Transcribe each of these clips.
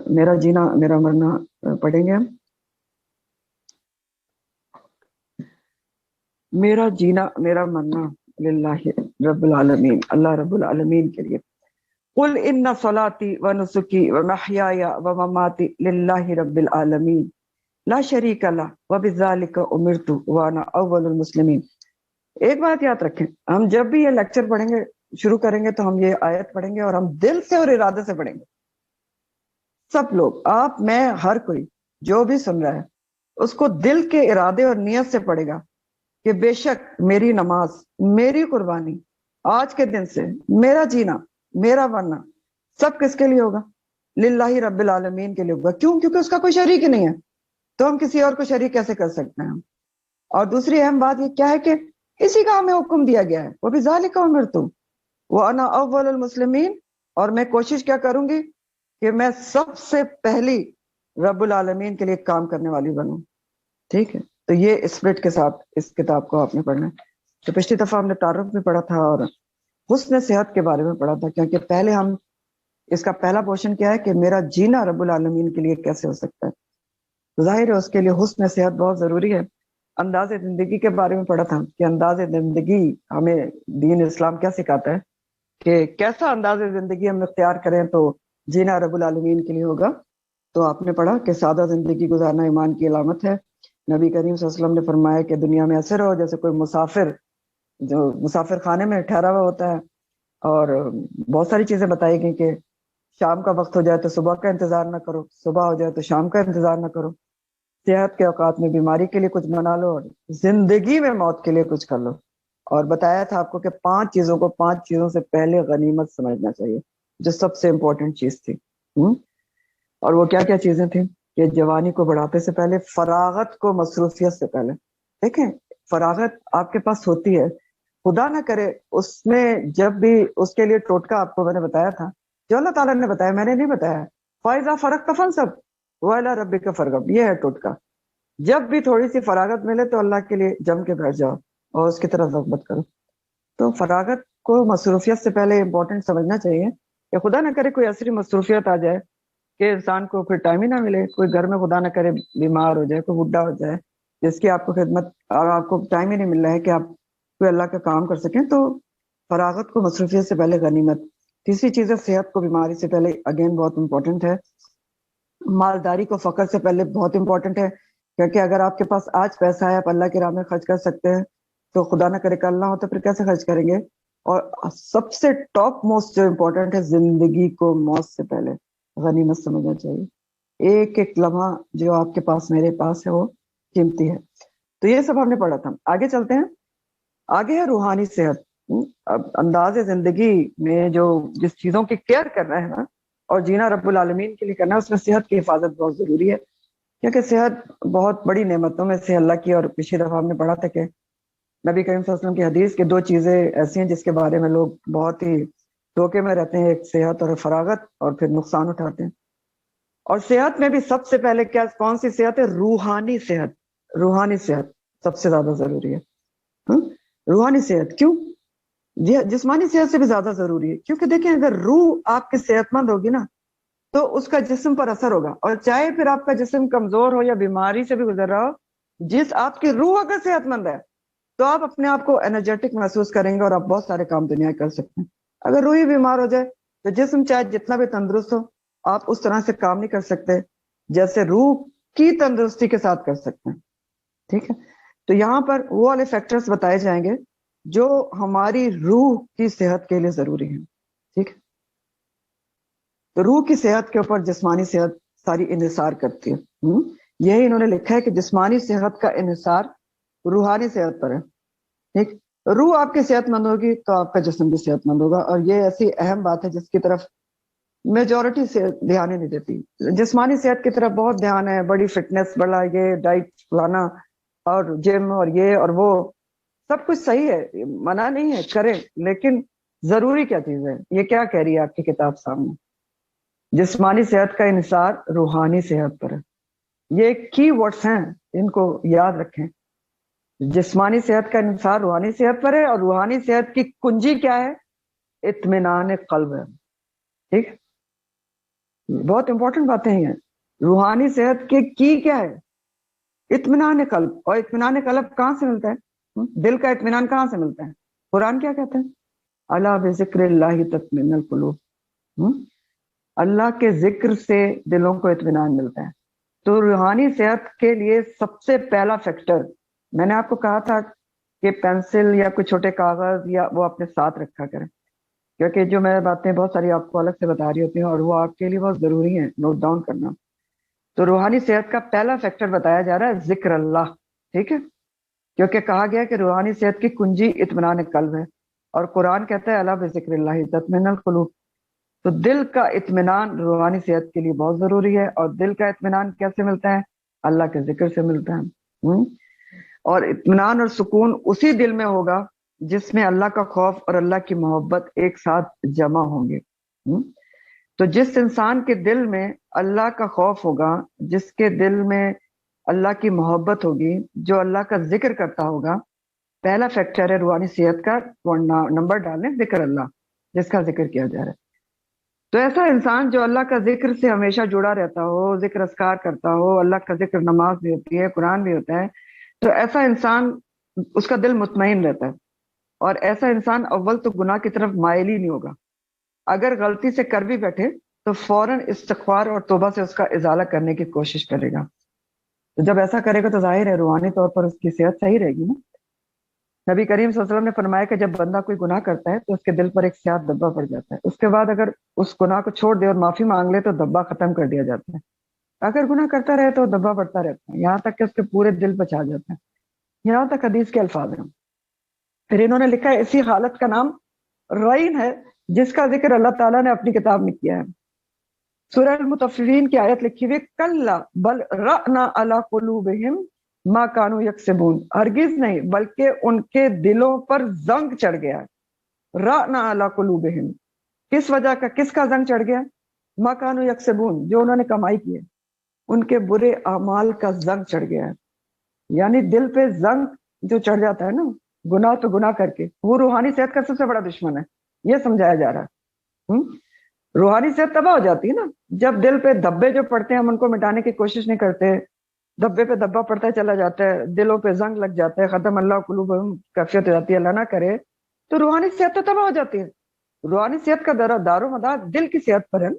میرا جینا میرا مرنا پڑھیں گے ہم. میرا جینا میرا مرنا للہ رب العالمین، اللہ رب العالمین کے لیے. قل ان صلاتی و نسکی و محیای و مماتی للہ رب العالمین لا شریک لہ وبذالک امرت وانا اول المسلمین. ایک بات یاد رکھیں، ہم جب بھی یہ لیکچر پڑھیں گے، شروع کریں گے تو ہم یہ آیت پڑھیں گے اور ہم دل سے اور ارادے سے پڑھیں گے. سب لوگ، آپ، میں، ہر کوئی جو بھی سن رہا ہے اس کو دل کے ارادے اور نیت سے پڑھے گا کہ بے شک میری نماز، میری قربانی، آج کے دن سے میرا جینا میرا مرنا سب کس کے لیے ہوگا؟ للہ رب العالمین کے لیے ہوگا. کیوں؟ کیونکہ اس کا کوئی شریک ہی نہیں ہے، تو ہم کسی اور کو شریک کیسے کر سکتے ہیں؟ اور دوسری اہم بات یہ کیا ہے کہ اسی کا ہمیں حکم دیا گیا ہے، وہ بھی ذالک امرت وانا اول المسلمین. اور میں کوشش کیا کروں گی کہ میں سب سے پہلی رب العالمین کے لیے کام کرنے والی بنوں. ٹھیک ہے، تو یہ اسپرٹ کے ساتھ اس کتاب کو آپ نے پڑھنا ہے. تو پچھلی دفعہ ہم نے تعارف میں پڑھا تھا اور حسن صحت کے بارے میں پڑھا تھا، کیونکہ پہلے ہم اس کا پہلا پورشن کیا ہے کہ میرا جینا رب العالمین کے لیے کیسے ہو سکتا ہے. ظاہر ہے اس کے لیے حسن صحت بہت ضروری ہے. انداز زندگی کے بارے میں پڑھا تھا کہ انداز زندگی ہمیں دین اسلام کیا سکھاتا ہے کہ کیسا انداز زندگی ہم اختیار کریں تو جینا رب العالمین کے لیے ہوگا. تو آپ نے پڑھا کہ سادہ زندگی گزارنا ایمان کی علامت ہے. نبی کریم صلی اللہ علیہ وسلم نے فرمایا کہ دنیا میں ایسے رہو جیسے کوئی مسافر جو مسافر خانے میں ٹھہرا ہوا ہوتا ہے. اور بہت ساری چیزیں بتائی گئی کہ شام کا وقت ہو جائے تو صبح کا انتظار نہ کرو، صبح ہو جائے تو شام کا انتظار نہ کرو. صحت کے اوقات میں بیماری کے لیے کچھ بنا لو اور زندگی میں موت کے لیے کچھ کر لو. اور بتایا تھا آپ کو کہ 5 چیزوں کو 5 چیزوں سے پہلے غنیمت سمجھنا چاہیے، جو سب سے امپورٹنٹ چیز تھی. اور وہ کیا کیا چیزیں تھیں کہ جوانی کو بڑھاپے سے پہلے، فراغت کو مصروفیت سے پہلے. دیکھیں، فراغت آپ کے پاس ہوتی ہے، خدا نہ کرے اس میں جب بھی اس کے لیے ٹوٹکا آپ کو میں نے بتایا تھا جو اللہ تعالیٰ نے بتایا، میں نے نہیں بتایا. فائزہ فرق کا فن سب وَإِلَىٰ رَبِّكَ فَارْغَب، یہ ہے ٹوٹکا. جب بھی تھوڑی سی فراغت ملے تو اللہ کے لیے جم کے بیٹھ جاؤ اور اس کی طرف رغبت کرو. تو فراغت کو مصروفیت سے پہلے امپورٹنٹ سمجھنا چاہیے کہ خدا نہ کرے کوئی ایسی مصروفیت آ جائے کہ انسان کو پھر ٹائم ہی نہ ملے. کوئی گھر میں خدا نہ کرے بیمار ہو جائے، کوئی بڈھا ہو جائے جس کی آپ کو خدمت، اور آپ کو ٹائم ہی نہیں مل رہا ہے کہ آپ کوئی اللہ کا کام کر سکیں. تو فراغت کو مصروفیت سے پہلے غنیمت. تیسری چیز ہے صحت کو بیماری سے پہلے، اگین بہت امپورٹنٹ ہے. مالداری کو فقر سے پہلے بہت امپورٹنٹ ہے، کیونکہ اگر آپ کے پاس آج پیسہ ہے، آپ اللہ کی راہ میں خرچ کر سکتے ہیں، تو خدا نہ کرے کل نہ ہو تو پھر کیسے خرچ کریں گے. اور سب سے ٹاپ موسٹ جو امپورٹنٹ ہے، زندگی کو موت سے پہلے غنیمت سمجھنا چاہیے. ایک ایک لمحہ جو آپ کے پاس میرے پاس ہے وہ قیمتی ہے. تو یہ سب ہم نے پڑھا تھا. آگے چلتے ہیں. آگے ہے روحانی صحت. اب انداز زندگی میں جو جس چیزوں کی کیئر کر رہے ہیں نا، اور جینا رب العالمین کے لیے کرنا، اس میں صحت کی حفاظت بہت ضروری ہے، کیونکہ صحت بہت بڑی نعمتوں میں سے اللہ کی. اور پچھلی دفعہ ہم نے پڑھا تھا کہ نبی کریم صلی اللہ علیہ وسلم کی حدیث کہ 2 چیزیں ایسی ہیں جس کے بارے میں لوگ بہت ہی دھوکے میں رہتے ہیں، ایک صحت اور فراغت، اور پھر نقصان اٹھاتے ہیں. اور صحت میں بھی سب سے پہلے کیا کون سی صحت ہے؟ روحانی صحت. روحانی صحت سب سے زیادہ ضروری ہے. روحانی صحت کیوں؟ جسمانی صحت سے بھی زیادہ ضروری ہے، کیونکہ دیکھیں اگر روح آپ کی صحت مند ہوگی نا تو اس کا جسم پر اثر ہوگا. اور چاہے پھر آپ کا جسم کمزور ہو یا بیماری سے بھی گزر رہا ہو، جس آپ کی روح اگر صحت مند ہے تو آپ اپنے آپ کو انرجیٹک محسوس کریں گے اور آپ بہت سارے کام دنیا کر سکتے ہیں. اگر روح ہی بیمار ہو جائے تو جسم چاہے جتنا بھی تندرست ہو، آپ اس طرح سے کام نہیں کر سکتے جیسے روح کی تندرستی کے ساتھ کر سکتے ہیں. ٹھیک ہے، تو یہاں پر وہ والے فیکٹرز بتائے جائیں گے جو ہماری روح کی صحت کے لیے ضروری ہیں. ٹھیک ہے، تو روح کی صحت کے اوپر جسمانی صحت ساری انحصار کرتی ہے. یہی انہوں نے لکھا ہے کہ جسمانی صحت کا انحصار روحانی صحت پر ہے. ٹھیک، روح آپ کی صحت مند ہوگی تو آپ کا جسم بھی صحت مند ہوگا. اور یہ ایسی اہم بات ہے جس کی طرف میجورٹی سے دھیان ہی نہیں دیتی. جسمانی صحت کی طرف بہت دھیان ہے، بڑی فٹنس، بڑا یہ ڈائٹ لانا اور جم اور یہ اور وہ، سب کچھ صحیح ہے، منع نہیں ہے، کریں، لیکن ضروری کیا چیز ہے؟ یہ کیا کہہ رہی ہے آپ کی کتاب سامنے؟ جسمانی صحت کا انحصار روحانی صحت پر ہے. یہ کی ورڈز ہیں، ان کو یاد رکھیں. جسمانی صحت کا انحصار روحانی صحت پر ہے، اور روحانی صحت کی کنجی کیا ہے؟ اطمینان قلب ہے. ٹھیک، بہت امپورٹنٹ باتیں ہیں. روحانی صحت کی کیا ہے؟ اطمینان قلب. اور اطمینان قلب کہاں سے ملتا ہے؟ دل کا اطمینان کہاں سے ملتا ہے؟ قرآن کیا کہتا ہے؟ الا بذکر اللہ تطمئن القلوب. اللہ کے ذکر سے دلوں کو اطمینان ملتا ہے. تو روحانی صحت کے لیے سب سے پہلا فیکٹر، میں نے آپ کو کہا تھا کہ پینسل یا کوئی چھوٹے کاغذ یا وہ اپنے ساتھ رکھا کریں، کیونکہ جو میں باتیں بہت ساری آپ کو الگ سے بتا رہی ہوتی ہیں اور وہ آپ کے لیے بہت ضروری ہیں نوٹ ڈاؤن کرنا. تو روحانی صحت کا پہلا فیکٹر بتایا جا رہا ہے ذکر اللہ. ٹھیک ہے، کیونکہ کہا گیا کہ روحانی صحت کی کنجی اطمینان قلب ہے، اور قرآن کہتا ہے الا بذکر اللہ تطمئن القلوب. تو دل کا اطمینان روحانی صحت کے لیے بہت ضروری ہے. اور دل کا اطمینان کیسے ملتا ہے؟ اللہ کے ذکر سے ملتا ہے. اور اطمینان اور سکون اسی دل میں ہوگا جس میں اللہ کا خوف اور اللہ کی محبت ایک ساتھ جمع ہوں گے. تو جس انسان کے دل میں اللہ کا خوف ہوگا، جس کے دل میں اللہ کی محبت ہوگی، جو اللہ کا ذکر کرتا ہوگا، پہلا فیکٹر ہے روحانی صحت کا. نمبر ڈالیں ذکر اللہ، جس کا ذکر کیا جا رہا ہے. تو ایسا انسان جو اللہ کا ذکر سے ہمیشہ جڑا رہتا ہو، ذکر اذکار کرتا ہو، اللہ کا ذکر نماز بھی ہوتی ہے، قرآن بھی ہوتا ہے، تو ایسا انسان، اس کا دل مطمئن رہتا ہے. اور ایسا انسان اول تو گناہ کی طرف مائل ہی نہیں ہوگا. اگر غلطی سے کر بھی بیٹھے تو فوراً استغفار اور توبہ سے اس کا ازالہ کرنے کی کوشش کرے گا. تو جب ایسا کرے گا تو ظاہر ہے روحانی طور پر اس کی صحت صحیح رہے گی نا. نبی کریم صلی اللہ علیہ وسلم نے فرمایا کہ جب بندہ کوئی گناہ کرتا ہے تو اس کے دل پر ایک سیاہ دبا پڑ جاتا ہے. اس کے بعد اگر اس گناہ کو چھوڑ دے اور معافی مانگ لے تو دبا ختم کر دیا جاتا ہے. اگر گناہ کرتا رہے تو دبا بڑھتا رہتا ہے یہاں تک کہ اس کے پورے دل پہ چھا جاتا ہے. یہاں تک حدیث کے الفاظ ہیں. پھر انہوں نے لکھا ہے اسی حالت کا نام رعین ہے جس کا ذکر اللہ تعالیٰ نے اپنی کتاب میں کیا ہے. سورہ المطففین کی آیت لکھی ہوئی کلا بل رأنا علی قلوبہم ما کانوا یکسبون. ہرگز نہیں بلکہ ان کے دلوں پر زنگ چڑھ گیا. رأنا علی قلوبہم، کس وجہ کا، کس کا زنگ چڑھ گیا؟ ما کانوا یکسبون، جو انہوں نے کمائی کی ہے، ان کے برے اعمال کا زنگ چڑھ گیا ہے. یعنی دل پہ زنگ جو چڑھ جاتا ہے نا گناہ تو گناہ کر کے، وہ روحانی صحت کا سب سے بڑا دشمن ہے. یہ سمجھایا جا رہا ہے. روحانی صحت تباہ ہو جاتی ہے نا جب دل پہ دھبے جو پڑتے ہیں ہم ان کو مٹانے کی کوشش نہیں کرتے. دھبے پہ دھبا پڑتا چلا جاتا ہے، دلوں پہ زنگ لگ جاتا ہے، ختم اللہ قلوبہم کیفیت ہو جاتی ہے، اللہ نہ کرے. تو روحانی صحت تو تباہ ہو جاتی ہے. روحانی صحت کا دار و مدار دل کی صحت پر ہے.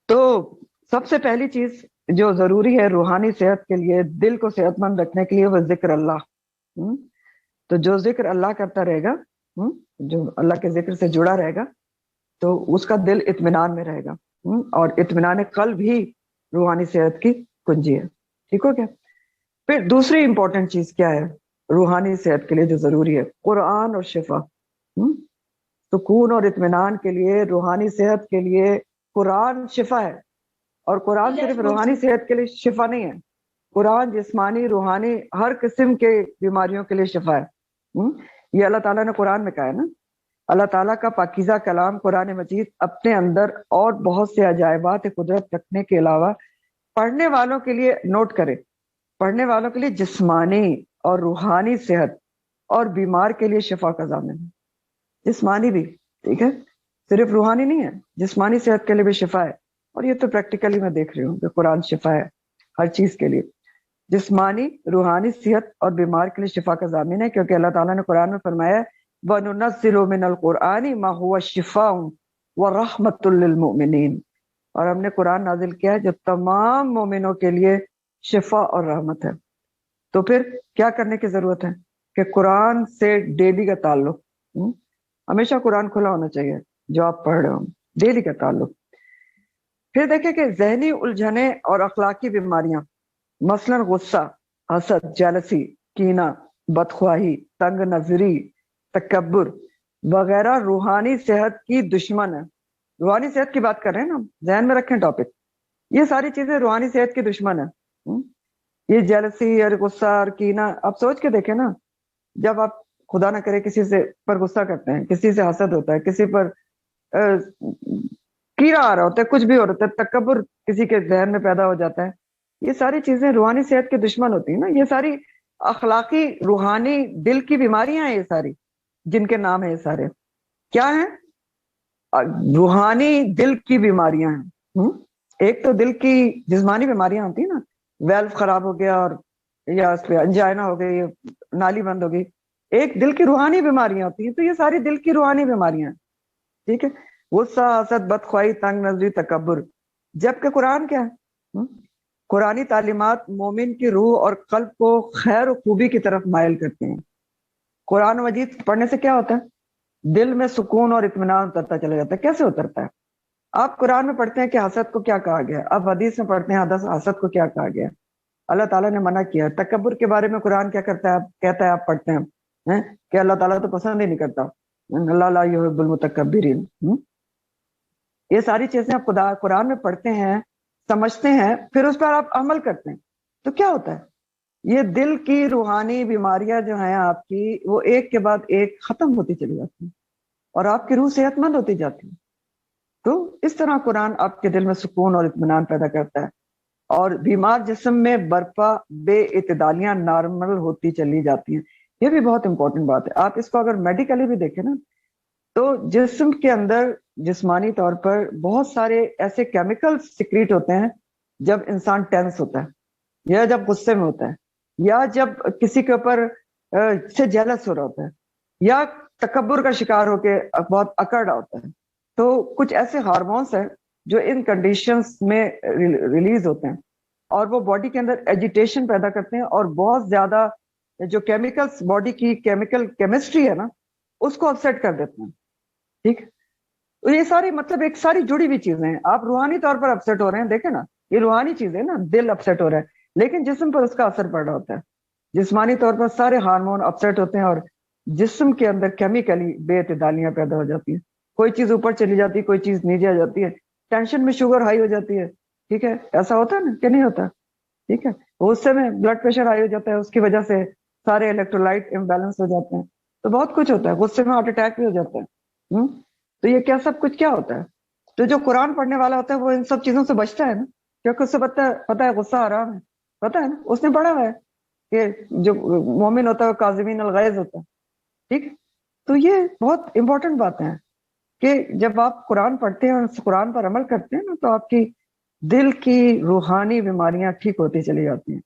تو سب سے پہلی چیز جو ضروری ہے روحانی صحت کے لیے، دل کو صحت مند رکھنے کے لیے، وہ ذکر اللہ. تو جو ذکر اللہ کرتا رہے گا، جو اللہ کے ذکر سے جڑا رہے گا، تو اس کا دل اطمینان میں رہے گا. اور اطمینان قلب ہی روحانی صحت کی کنجی ہے. ٹھیک ہو گیا؟ پھر دوسری امپورٹنٹ چیز کیا ہے روحانی صحت کے لیے جو ضروری ہے؟ قرآن اور شفا. سکون اور اطمینان کے لیے، روحانی صحت کے لیے قرآن شفا ہے. اور قرآن صرف روحانی صحت کے لیے شفا نہیں ہے، قرآن جسمانی روحانی ہر قسم کے بیماریوں کے لیے شفا ہے. یہ اللہ تعالیٰ نے قرآن میں کہا ہے نا. اللہ تعالیٰ کا پاکیزہ کلام قرآن مجید اپنے اندر اور بہت سے عجائبات قدرت رکھنے کے علاوہ پڑھنے والوں کے لیے، نوٹ کرے، پڑھنے والوں کے لیے جسمانی اور روحانی صحت اور بیمار کے لیے شفا کا ضامن ہے. جسمانی بھی، ٹھیک ہے، صرف روحانی نہیں ہے، جسمانی صحت کے لیے بھی شفا ہے. اور یہ تو پریکٹیکلی میں دیکھ رہی ہوں کہ قرآن شفا ہے ہر چیز کے لیے. جسمانی روحانی صحت اور بیمار کے لیے شفا کا ضامن ہے، کیونکہ اللہ تعالیٰ نے قرآن میں فرمایا وَنُنَزِّلُ مِنَ الْقُرْآنِ مَا هُوَ شِفَاءٌ وَرَحْمَةٌ لِّلْمُؤْمِنِينَ. اور ہم نے قرآن نازل کیا ہے جو تمام مومنوں کے لیے شفا اور رحمت ہے. تو پھر کیا کرنے کی ضرورت ہے کہ قرآن سے ڈیلی کا تعلق، ہمیشہ قرآن کھلا ہونا چاہیے جو آپ پڑھ رہے ہوں، ڈیلی کا تعلق. پھر دیکھیں کہ ذہنی الجھنیں اور اخلاقی بیماریاں، مثلا غصہ، حسد، جیلسی، کینہ، بدخواہی، تنگ نظری، تکبر وغیرہ روحانی صحت کی دشمن ہے. روحانی صحت کی بات کر رہے ہیں نا، ذہن میں رکھیں ٹاپک. یہ ساری چیزیں روحانی صحت کی دشمن ہے. یہ جیلسی اور غصہ اور کینہ، آپ سوچ کے دیکھیں نا، جب آپ خدا نہ کرے کسی سے پر غصہ کرتے ہیں، کسی سے حسد ہوتا ہے، کسی پر کیڑا آ رہا ہوتا ہے، کچھ بھی ہو رہا ہے، تکبر کسی کے ذہن میں پیدا ہو جاتا ہے، یہ ساری چیزیں روحانی صحت کے دشمن ہوتی ہیں نا. یہ ساری اخلاقی روحانی دل کی بیماریاں ہیں، یہ ساری جن کے نام ہیں، یہ سارے کیا ہیں؟ روحانی دل کی بیماریاں ہیں. ایک تو دل کی جسمانی بیماریاں ہوتی ہیں نا، ویلف خراب ہو گیا اور یا اس پہ انجائنا ہو گئی، نالی بند ہو گئی. ایک دل کی روحانی بیماریاں ہوتی ہیں. تو یہ ساری دل کی روحانی بیماریاں ہیں. ٹھیک ہے. غصہ، حسد، بدخواہی، تنگ نظری، تکبر. جبکہ قرآن کیا ہے؟ قرآنی تعلیمات مومن کی روح اور قلب کو خیر و خوبی کی طرف مائل کرتے ہیں. قرآن مجید پڑھنے سے کیا ہوتا ہے؟ دل میں سکون اور اطمینان اترتا چلا جاتا ہے. کیسے اترتا ہے؟ آپ قرآن میں پڑھتے ہیں کہ حسد کو کیا کہا گیا، آپ حدیث میں پڑھتے ہیں حسد کو کیا کہا گیا. اللہ تعالیٰ نے منع کیا. تکبر کے بارے میں قرآن کیا کرتا ہے؟ کہتا ہے، آپ پڑھتے ہیں کہ اللہ تعالیٰ تو پسند ہی نہیں کرتا، اللہ لا یحب المتکبرین. یہ ساری چیزیں آپ قرآن میں پڑھتے ہیں، سمجھتے ہیں، پھر اس پر آپ عمل کرتے ہیں. تو کیا ہوتا ہے؟ یہ دل کی روحانی بیماریاں جو ہیں آپ کی، وہ ایک کے بعد ایک ختم ہوتی چلی جاتی ہیں اور آپ کی روح صحت مند ہوتی جاتی ہے. تو اس طرح قرآن آپ کے دل میں سکون اور اطمینان پیدا کرتا ہے اور بیمار جسم میں برپا بے اعتدالیاں نارمل ہوتی چلی جاتی ہیں. یہ بھی بہت امپورٹنٹ بات ہے. آپ اس کو اگر میڈیکلی بھی دیکھیں نا، تو جسم کے اندر جسمانی طور پر بہت سارے ایسے کیمیکل سیکریٹ ہوتے ہیں جب انسان ٹینس ہوتا ہے، یا جب غصے میں ہوتا ہے، یا جب کسی کے اوپر سے جیلس ہو رہا ہوتا ہے، یا تکبر کا شکار ہو کے بہت اکڑ رہا ہوتا ہے. تو کچھ ایسے ہارمونس ہیں جو ان کنڈیشنز میں ریلیز ہوتے ہیں اور وہ باڈی کے اندر ایجیٹیشن پیدا کرتے ہیں اور بہت زیادہ جو کیمیکلز باڈی کی کیمیکل کیمسٹری ہے نا، اس کو اپسیٹ کر دیتے ہیں. ٹھیک. یہ ساری مطلب ایک ساری جڑی ہوئی چیزیں ہیں. آپ روحانی طور پر اپسیٹ ہو رہے ہیں، دیکھیں نا، یہ روحانی چیزیں نا، دل اپسیٹ ہو رہا ہے، لیکن جسم پر اس کا اثر پڑ رہا ہوتا ہے. جسمانی طور پر سارے ہارمون اپسیٹ ہوتے ہیں اور جسم کے اندر کیمیکلی بے اعتدالیاں پیدا ہو جاتی ہیں. کوئی چیز اوپر چلی جاتی ہے، کوئی چیز نیچے آ جاتی ہے. ٹینشن میں شوگر ہائی ہو جاتی ہے. ٹھیک ہے. ایسا ہوتا ہے نا کہ نہیں ہوتا؟ ٹھیک ہے. غصے میں بلڈ پریشر ہائی ہو جاتا ہے، اس کی وجہ سے سارے الیکٹرولائٹ امبیلنس ہو جاتے ہیں. تو بہت کچھ ہوتا ہے. غصے میں ہارٹ اٹیک بھی ہو جاتا ہے. تو یہ کیا سب کچھ کیا ہوتا ہے؟ تو جو قرآن پڑھنے والا ہوتا ہے وہ ان سب چیزوں سے بچتا ہے نا، کیونکہ اس سے پتا ہے غصہ حرام ہے. پتا ہے نا، اس نے پڑھا ہوا ہے کہ جو مومن ہوتا ہے وہ کاظمین الغیظ ہوتا ہے. ٹھیک. تو یہ بہت امپورٹنٹ باتیں ہیں کہ جب آپ قرآن پڑھتے ہیں اور اس قرآن پر عمل کرتے ہیں نا، تو آپ کی دل کی روحانی بیماریاں ٹھیک ہوتی چلی جاتی ہیں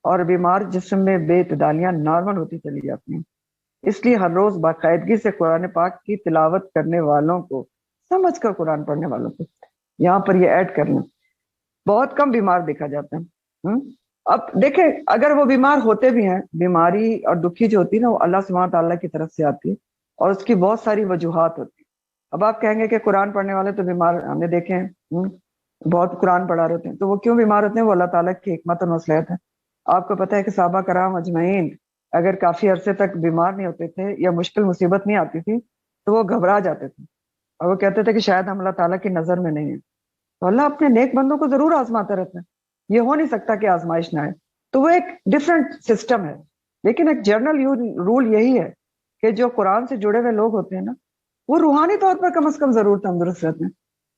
اور بیمار جسم میں بے اعتدالیاں نارمل ہوتی چلی جاتی ہیں. اس لیے ہر روز باقاعدگی سے قرآن پاک کی تلاوت کرنے والوں کو، سمجھ کر قرآن پڑھنے والوں کو، یہاں پر یہ ایڈ کرنا، بہت کم بیمار دیکھا جاتا ہے. اب دیکھیں، اگر وہ بیمار ہوتے بھی ہیں، بیماری اور دکھی جو ہوتی ہے نا، وہ اللہ سبحانہ تعالیٰ کی طرف سے آتی ہے اور اس کی بہت ساری وجوہات ہوتی ہیں. اب آپ کہیں گے کہ قرآن پڑھنے والے تو بیمار ہم نے دیکھے ہیں، بہت قرآن پڑھا رہے ہوتے ہیں، تو وہ کیوں بیمار ہوتے ہیں؟ وہ اللہ تعالیٰ کی حکمت اور مصلحت ہے. آپ کو پتہ ہے کہ صحابہ کرام اجمعین اگر کافی عرصے تک بیمار نہیں ہوتے تھے یا مشکل مصیبت نہیں آتی تھی تو وہ گھبرا جاتے تھے اور وہ کہتے تھے کہ شاید ہم اللہ تعالیٰ کی نظر میں نہیں ہیں. تو اللہ اپنے نیک بندوں کو ضرور آزماتا رہتا ہے. یہ ہو نہیں سکتا کہ آزمائش نہ آئے. تو وہ ایک ڈفرینٹ سسٹم ہے، لیکن ایک جنرل رول یہی ہے کہ جو قرآن سے جڑے ہوئے لوگ ہوتے ہیں نا، وہ روحانی طور پر کم از کم ضرور تندرست رہتے ہیں.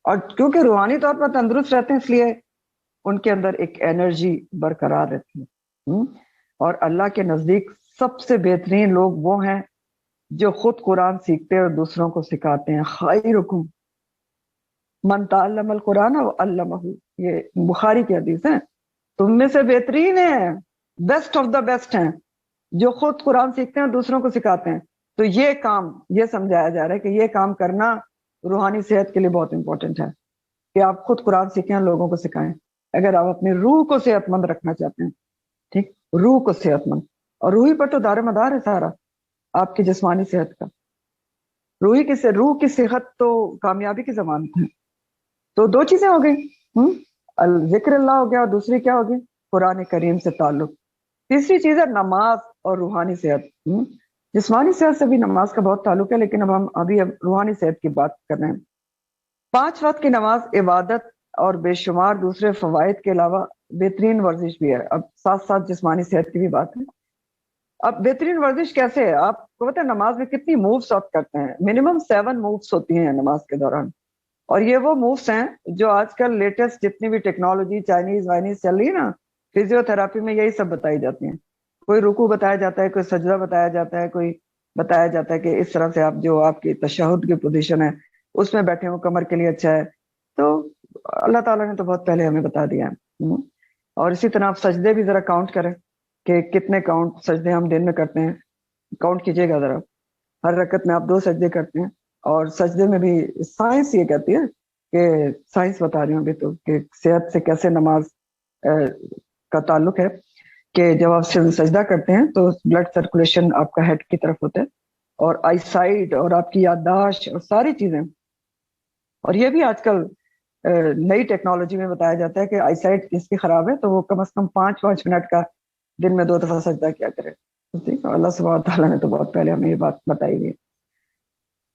اور کیونکہ روحانی طور پر تندرست رہتے ہیں، اس لیے ان کے اندر ایک انرجی برقرار رہتی ہے. اور اللہ کے نزدیک سب سے بہترین لوگ وہ ہیں جو خود قرآن سیکھتے اور دوسروں کو سکھاتے ہیں. خیرکم من تعلم القرآن وعلمہ، یہ بخاری کی حدیث ہے. تم میں سے بہترین ہیں، بیسٹ آف دا بیسٹ ہیں جو خود قرآن سیکھتے ہیں اور دوسروں کو سکھاتے ہیں. تو یہ کام، یہ سمجھایا جا رہا ہے کہ یہ کام کرنا روحانی صحت کے لیے بہت امپورٹنٹ ہے کہ آپ خود قرآن سیکھیں اور لوگوں کو سکھائیں. اگر آپ اپنی روح کو صحت مند رکھنا چاہتے ہیں، ٹھیک، روح کو صحت مند، اور روحی پر تو دار مدار ہے سارا آپ کی جسمانی صحت کا. روح کی صحت تو کامیابی کی ضمانت ہے. تو دو چیزیں ہو گئی، ذکر اللہ ہو گیا اور دوسری کیا ہوگی؟ قرآن کریم سے تعلق. تیسری چیز ہے نماز اور روحانی صحت. جسمانی صحت سے بھی نماز کا بہت تعلق ہے، لیکن اب ہم روحانی صحت کی بات کر رہے ہیں. 5 وقت کی نماز عبادت اور بے شمار دوسرے فوائد کے علاوہ بہترین ورزش بھی ہے. اب ساتھ ساتھ جسمانی صحت کی بھی بات ہے. اب بہترین ورزش کیسے ہے؟ آپ کو پتہ ہے نماز میں کتنی مووز آپ کرتے ہیں؟ منیمم 7 مووز ہوتی ہیں نماز کے دوران. اور یہ وہ مووز ہیں جو آج کل لیٹسٹ جتنی بھی ٹیکنالوجی چائنیز وائنیز چل رہی ہے نا، فزیو تھراپی میں یہی سب بتائی جاتی ہیں. کوئی رکوع بتایا جاتا ہے، کوئی سجدہ بتایا جاتا ہے، کوئی بتایا جاتا ہے کہ اس طرح سے آپ جو آپ کی تشہد کی پوزیشن ہے اس میں بیٹھے ہوں کمر کے لیے اچھا ہے. تو اللہ تعالیٰ نے تو بہت پہلے ہمیں بتا دیا ہے. اور اسی طرح آپ سجدے بھی ذرا کاؤنٹ کریں کہ کتنے کاؤنٹ سجدے ہم دن میں کرتے ہیں. کاؤنٹ کیجیے گا ذرا. ہر رکعت میں آپ 2 سجدے کرتے ہیں. اور سجدے میں بھی سائنس یہ کہتی ہے کہ سائنس بتا رہی ہوں ابھی تو کہ صحت سے کیسے نماز کا تعلق ہے کہ جب آپ سجدہ کرتے ہیں تو بلڈ سرکولیشن آپ کا ہیڈ کی طرف ہوتا ہے اور آئی سائٹ اور آپ کی یادداشت اور ساری چیزیں. اور یہ بھی آج کل نئی ٹیکنالوجی میں بتایا جاتا ہے کہ آئی سائٹ جس کی خراب ہے تو وہ کم از کم 5 منٹ کا دن میں 2 دفعہ سجدہ کیا کرے. اللہ سبحانہ تعالیٰ نے تو بہت پہلے ہمیں یہ بات بتائی گئی.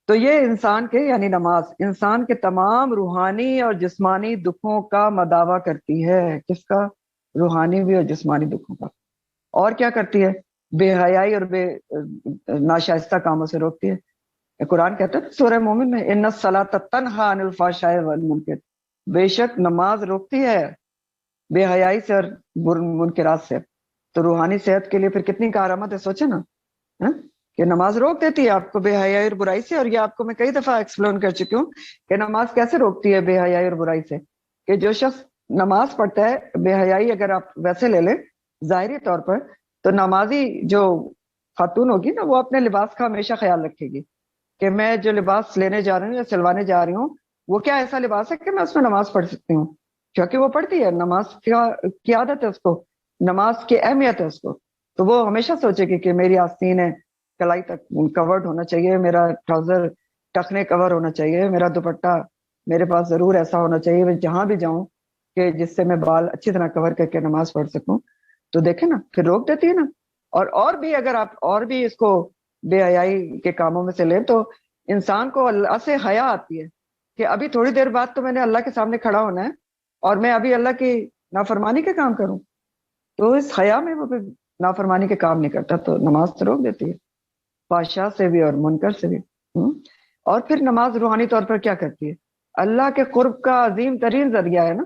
تو یہ انسان کے یعنی نماز انسان کے تمام روحانی اور جسمانی دکھوں کا مداوع کرتی ہے. کس کا؟ روحانی بھی اور جسمانی دکھوں کا. اور کیا کرتی ہے؟ بے حیائی اور بے ناشائستہ کاموں سے روکتی ہے. قرآن کہتا ہے سورہ مومن میں ان الصلاۃ تنہی عن الفحشاء والمنکر، بے شک نماز روکتی ہے بے حیائی سے اور منکرات سے. تو روحانی صحت کے لیے پھر کتنی کارآمد ہے، سوچے نا کہ نماز روک دیتی ہے آپ کو بے حیائی اور برائی سے. اور یہ آپ کو میں کئی دفعہ ایکسپلین کر چکی ہوں کہ نماز کیسے روکتی ہے بے حیائی اور برائی سے. کہ جو شخص نماز پڑھتا ہے بے حیائی اگر آپ ویسے لے لیں ظاہری طور پر، تو نمازی جو خاتون ہوگی نا وہ اپنے لباس کا ہمیشہ خیال رکھے گی کہ میں جو لباس لینے جا رہی ہوں یا سلوانے جا رہی ہوں وہ کیا ایسا لباس ہے کہ میں اس میں نماز پڑھ سکتی ہوں. کیونکہ وہ پڑھتی ہے، نماز کی عادت ہے اس کو، نماز کی اہمیت ہے اس کو. تو وہ ہمیشہ سوچے گی کہ میری آستین ہے کلائی تک کورڈ ہونا چاہیے، میرا ٹراؤزر ٹخنے کور ہونا چاہیے، میرا دوپٹہ میرے پاس ضرور ایسا ہونا چاہیے میں جہاں بھی جاؤں کہ جس سے میں بال اچھی طرح کور کر کے نماز پڑھ سکوں. تو دیکھیں نا پھر روک دیتی ہے نا. اور بھی اگر آپ اور بھی اس کو بے حیائی کے کاموں میں سے لیں تو انسان کو اللہ سے حیا آتی ہے کہ ابھی تھوڑی دیر بعد تو میں نے اللہ کے سامنے کھڑا ہونا ہے اور میں ابھی اللہ کی نافرمانی کے کام کروں. تو اس حیا میں وہ نافرمانی کے کام نہیں کرتا تو نماز تو روک دیتی ہے فحشاء سے بھی اور منکر سے بھی. اور پھر نماز روحانی طور پر کیا کرتی ہے؟ اللہ کے قرب کا عظیم ترین ذریعہ ہے نا.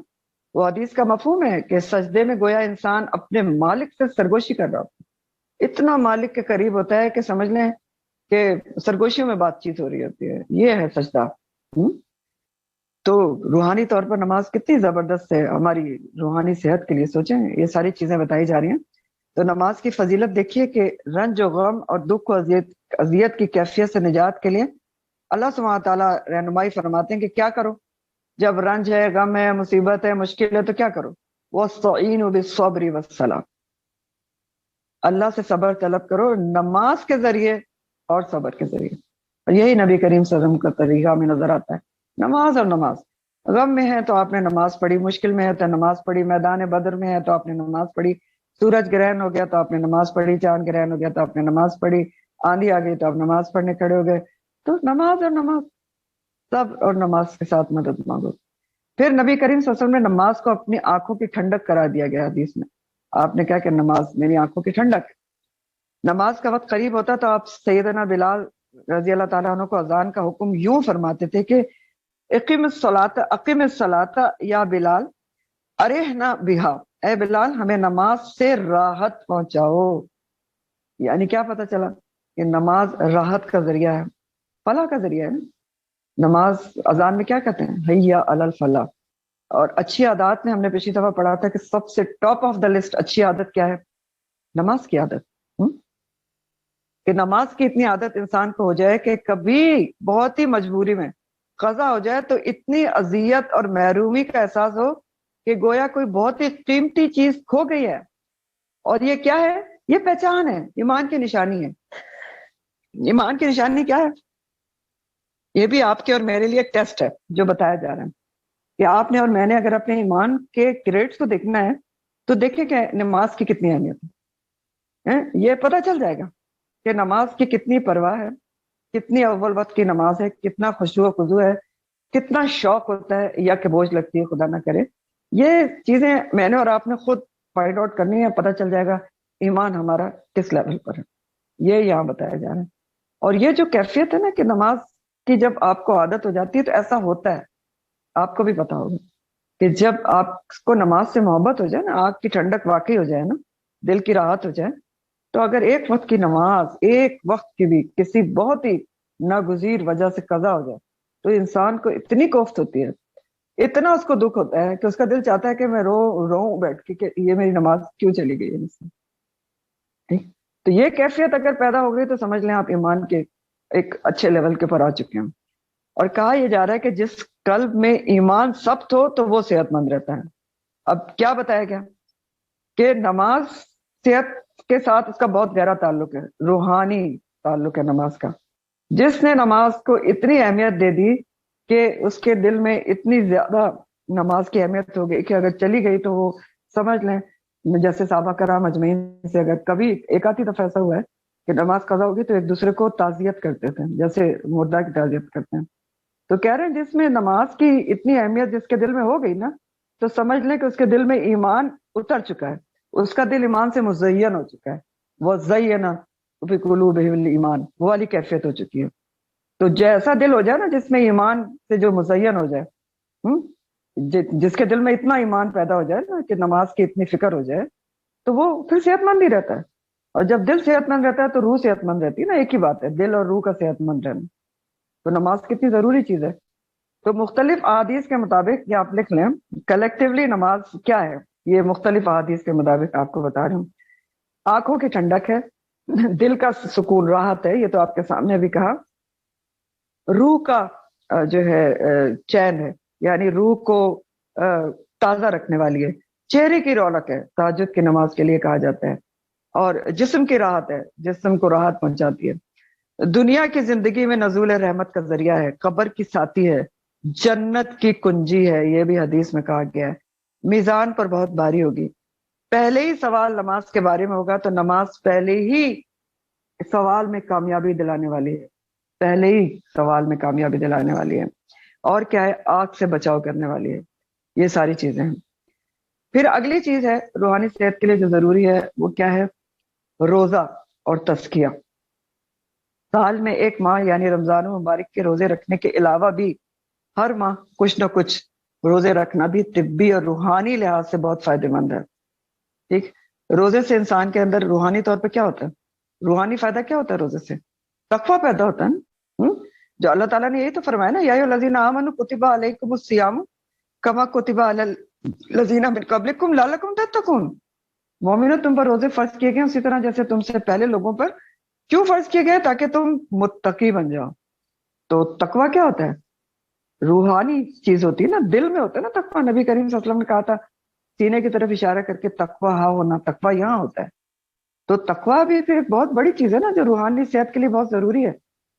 وہ حدیث کا مفہوم ہے کہ سجدے میں گویا انسان اپنے مالک سے سرگوشی کر رہا ہوتا ہے. اتنا مالک کے قریب ہوتا ہے کہ سمجھ لیں کہ سرگوشیوں میں بات چیت ہو رہی ہوتی ہے. یہ ہے سجدہ. تو روحانی طور پر نماز کتنی زبردست ہے ہماری روحانی صحت کے لیے. سوچیں یہ ساری چیزیں بتائی جا رہی ہیں. تو نماز کی فضیلت دیکھیے کہ رنج و غم اور دکھ و اذیت کی کیفیت سے نجات کے لیے اللہ سبحانہ تعالیٰ رہنمائی فرماتے ہیں کہ کیا کرو جب رنج ہے، غم ہے، مصیبت ہے، مشکل ہے تو کیا کرو؟ وَاسْتَعِینُوا بِالصَّبْرِ وَالصَّلَاةِ، اللہ سے صبر طلب کرو نماز کے ذریعے اور صبر کے ذریعے. اور یہی نبی کریم صلی اللہ علیہ وسلم کا طریقہ میں نظر آتا ہے. نماز اور نماز. غم میں ہے تو آپ نے نماز پڑھی، مشکل میں ہے تو نماز پڑھی، میدان بدر میں ہے تو آپ نے نماز پڑھی، سورج گرہن ہو گیا تو آپ نے نماز پڑھی، چاند گرہن ہو گیا تو آپ نے نماز پڑھی، آندھی آ گئی تو آپ نماز پڑھنے کھڑے ہو گئے. تو نماز اور نماز سب اور نماز کے ساتھ مدد مانگو. پھر نبی کریم صلی اللہ علیہ وسلم نے نماز کو اپنی آنکھوں کی ٹھنڈک قرار دیا گیا حدیث میں. آپ نے کیا کہ نماز میری آنکھوں کی ٹھنڈک. نماز کا وقت قریب ہوتا تو آپ سیدنا بلال رضی اللہ تعالیٰ عنہ کو اذان کا حکم یوں فرماتے تھے کہ اقیم الصلاۃ یا بلال ارحنا بہا، اے بلال ہمیں نماز سے راحت پہنچاؤ. یعنی کیا پتہ چلا کہ نماز راحت کا ذریعہ ہے، فلاح کا ذریعہ ہے. نماز اذان میں کیا کہتے ہیں؟ حیا علی الفلاح. اور اچھی عادات میں ہم نے پچھلی دفعہ پڑھا تھا کہ سب سے ٹاپ آف دا لسٹ اچھی عادت کیا ہے؟ نماز کی عادت. کہ نماز کی اتنی عادت انسان کو ہو جائے کہ کبھی بہت ہی مجبوری میں قضا ہو جائے تو اتنی اذیت اور محرومی کا احساس ہو کہ گویا کوئی بہت ہی قیمتی چیز کھو گئی ہے. اور یہ کیا ہے؟ یہ پہچان ہے، ایمان کی نشانی ہے. ایمان کی نشانی کیا ہے؟ یہ بھی آپ کے اور میرے لیے ایک ٹیسٹ ہے جو بتایا جا رہا ہے کہ آپ نے اور میں نے اگر اپنے ایمان کے گریڈز کو دیکھنا ہے تو دیکھیں کہ نماز کی کتنی اہمیت ہے. یہ پتہ چل جائے گا کہ نماز کی کتنی پرواہ ہے، کتنی اول وقت کی نماز ہے، کتنا خشوع و خضوع ہے، کتنا شوق ہوتا ہے یا کہ بوجھ لگتی ہے خدا نہ کرے. یہ چیزیں میں نے اور آپ نے خود فائنڈ آؤٹ کرنی ہے. پتہ چل جائے گا ایمان ہمارا کس لیول پر ہے. یہ یہاں بتایا جا رہا ہے. اور یہ جو کیفیت ہے نا کہ نماز کی جب آپ کو عادت ہو جاتی ہے تو ایسا ہوتا ہے، آپ کو بھی پتا ہوگا کہ جب آپ کو نماز سے محبت ہو جائے نا، آنکھ کی ٹھنڈک واقعی ہو جائے نا، دل کی راحت ہو جائے، تو اگر ایک وقت کی نماز ایک وقت کی بھی کسی بہت ہی ناگزیر وجہ سے قضا ہو جائے تو انسان کو اتنی کوفت ہوتی ہے، اتنا اس کو دکھ ہوتا ہے کہ اس کا دل چاہتا ہے کہ میں رو بیٹھ کے کہ یہ میری نماز کیوں چلی گئی ہے مجھ سے۔ ٹھیک؟ تو یہ کیفیت اگر پیدا ہو گئی تو سمجھ لیں آپ ایمان کے ایک اچھے لیول کے پر آ چکے ہیں۔ اور کہا یہ جا رہا ہے کہ جس قلب میں ایمان ثبت ہو تو وہ صحت مند رہتا ہے۔ اب کیا بتایا گیا کہ نماز صحت کے ساتھ اس کا بہت گہرا تعلق ہے، روحانی تعلق ہے نماز کا۔ جس نے نماز کو اتنی اہمیت دے دی کہ اس کے دل میں اتنی زیادہ نماز کی اہمیت ہو گئی کہ اگر چلی گئی تو وہ سمجھ لیں، جیسے صحابہ کرام اجمعین سے اگر کبھی ایک آدھی دفعہ ایسا ہوا ہے کہ نماز قضا ہوگی تو ایک دوسرے کو تعزیت کرتے تھے، جیسے مردہ کی تعزیت کرتے ہیں۔ تو کہہ رہے ہیں جس میں نماز کی اتنی اہمیت جس کے دل میں ہو گئی نا، تو سمجھ لیں کہ اس کے دل میں ایمان اتر چکا ہے، اس کا دل ایمان سے مزین ہو چکا ہے، وہ زینا فی قلوبہم الایمان، وہ والی کیفیت ہو چکی ہے۔ تو جیسا دل ہو جائے نا جس میں ایمان سے جو مزین ہو جائے، جس کے دل میں اتنا ایمان پیدا ہو جائے نا کہ نماز کی اتنی فکر ہو جائے، تو وہ پھر صحت مند ہی رہتا ہے۔ اور جب دل صحت مند رہتا ہے تو روح صحت مند رہتی ہے نا، ایک ہی بات ہے دل اور روح کا صحت مند رہنا۔ تو نماز کتنی ضروری چیز ہے۔ تو مختلف احادیث کے مطابق یہ آپ لکھ لیں کلیکٹیولی نماز کیا ہے، یہ مختلف احادیث کے مطابق آپ کو بتا رہا ہوں۔ آنکھوں کی ٹھنڈک ہے، دل کا سکون راحت ہے، یہ تو آپ کے سامنے بھی کہا۔ روح کا جو ہے چین ہے، یعنی روح کو تازہ رکھنے والی ہے۔ چہرے کی رونق ہے، تہجد کی نماز کے لیے کہا جاتا ہے۔ اور جسم کی راحت ہے، جسم کو راحت پہنچاتی ہے۔ دنیا کی زندگی میں نزول رحمت کا ذریعہ ہے، قبر کی ساتھی ہے، جنت کی کنجی ہے، یہ بھی حدیث میں کہا گیا ہے۔ میزان پر بہت بھاری ہوگی۔ پہلے ہی سوال نماز کے بارے میں ہوگا تو نماز پہلے ہی سوال میں کامیابی دلانے والی ہے، پہلے ہی سوال میں کامیابی دلانے والی ہے۔ اور کیا ہے، آگ سے بچاؤ کرنے والی ہے۔ یہ ساری چیزیں ہیں۔ پھر اگلی چیز ہے روحانی صحت کے لیے جو ضروری ہے، وہ کیا ہے؟ روزہ اور تزکیہ۔ سال میں ایک ماہ یعنی رمضان مبارک کے روزے رکھنے کے علاوہ بھی ہر ماہ کچھ نہ کچھ روزے رکھنا بھی طبی اور روحانی لحاظ سے بہت فائدہ مند ہے۔ ٹھیک، روزے سے انسان کے اندر روحانی طور پہ کیا ہوتا ہے؟ روحانی فائدہ کیا ہوتا ہے؟ روزے سے تقویٰ پیدا ہوتا ہے نا۔ جو اللہ تعالیٰ نے یہی تو فرمایا نا، یا ایھا الذین آمنوا کتب علیکم الصیام کما کتب علی الذین من قبلکم لعلکم تتقون۔ مومنو، تم پر روزے فرض کیے گئے اسی طرح جیسے تم سے پہلے لوگوں پر کیوں فرض کیے گئے؟ تاکہ تم متقی بن جاؤ۔ تو تقویٰ کیا ہوتا ہے؟ روحانی چیز ہوتی ہے نا، دل میں ہوتا ہے نا تقویٰ۔ نبی کریم صلی اللہ علیہ وسلم نے کہا تھا سینے کی طرف اشارہ کر کے تقویٰ ہاں ہونا، تقویٰ یہاں ہوتا ہے۔ تو تقویٰ بھی پھر ایک بہت بڑی چیز ہے نا، جو روحانی صحت کے لیے بہت ضروری ہے۔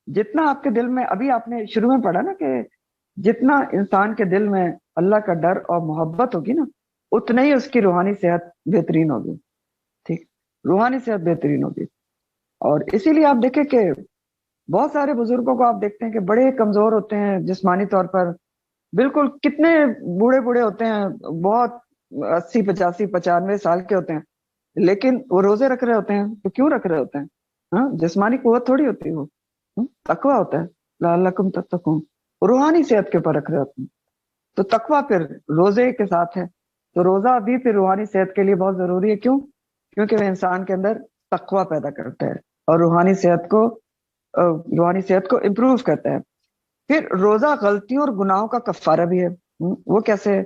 جتنا آپ کے دل میں، ابھی آپ نے شروع میں پڑھا نا کہ جتنا انسان کے دل میں اللہ کا ڈر اور محبت ہوگی نا، اتنا ہی اس کی روحانی صحت بہترین ہوگی۔ ٹھیک، روحانی صحت بہترین ہوگی۔ اور اسی لیے آپ دیکھیں کہ بہت سارے بزرگوں کو آپ دیکھتے ہیں کہ بڑے کمزور ہوتے ہیں جسمانی طور پر، بالکل کتنے بوڑھے بوڑھے ہوتے ہیں، بہت 80 85 95 سال کے ہوتے ہیں، لیکن وہ روزے رکھ رہے ہوتے ہیں۔ تو کیوں رکھ رہے ہوتے ہیں؟ ہاں، جسمانی قوت تھوڑی ہوتی ہے، وہ تقویٰ ہوتا ہے، لعلکم تتقون، روحانی صحت کے اوپر رکھ رہے ہوتے ہیں۔ تو تقویٰ پھر روزے کے ساتھ ہے۔ تو روزہ بھی پھر روحانی صحت کے لیے بہت ضروری ہے۔ کیوں؟ کیونکہ وہ انسان کے اندر تقویٰ پیدا کرتا ہے اور روحانی صحت کو امپروو کرتا ہے۔ پھر روزہ غلطیوں اور گناہوں کا کفارہ بھی ہے۔ وہ کیسے؟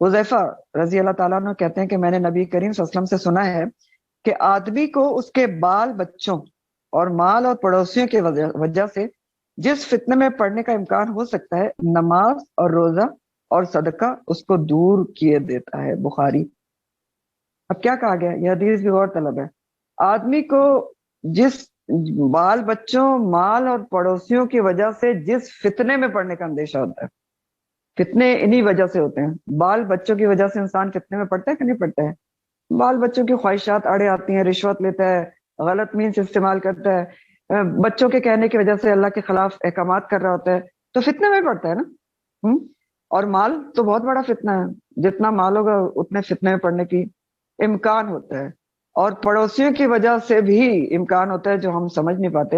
حذیفہ رضی اللہ تعالیٰ عنہ کہتے ہیں کہ میں نے نبی کریم صلی اللہ علیہ وسلم سے سنا ہے کہ آدمی کو اس کے بال بچوں اور مال اور پڑوسیوں کی وجہ سے جس فتنے میں پڑنے کا امکان ہو سکتا ہے، نماز اور روزہ اور صدقہ اس کو دور کیے دیتا ہے۔ بخاری۔ اب کیا کہا گیا؟ یہ حدیث بھی غور طلب ہے۔ آدمی کو جس بال بچوں، مال اور پڑوسیوں کی وجہ سے جس فتنے میں پڑنے کا اندیشہ ہوتا ہے، فتنے انہی وجہ سے ہوتے ہیں۔ بال بچوں کی وجہ سے انسان فتنے میں پڑتا ہے کہ نہیں پڑتا ہے؟ بال بچوں کی خواہشات اڑے آتی ہیں، رشوت لیتا ہے، غلط مینس استعمال کرتا ہے، بچوں کے کہنے کی وجہ سے اللہ کے خلاف احکامات کر رہا ہوتا ہے، تو فتنے میں پڑتا ہے نا۔ اور مال تو بہت بڑا فتنہ ہے، جتنا مال ہوگا اتنے فتنے میں پڑنے کی امکان ہوتا ہے۔ اور پڑوسیوں کی وجہ سے بھی امکان ہوتا ہے، جو ہم سمجھ نہیں پاتے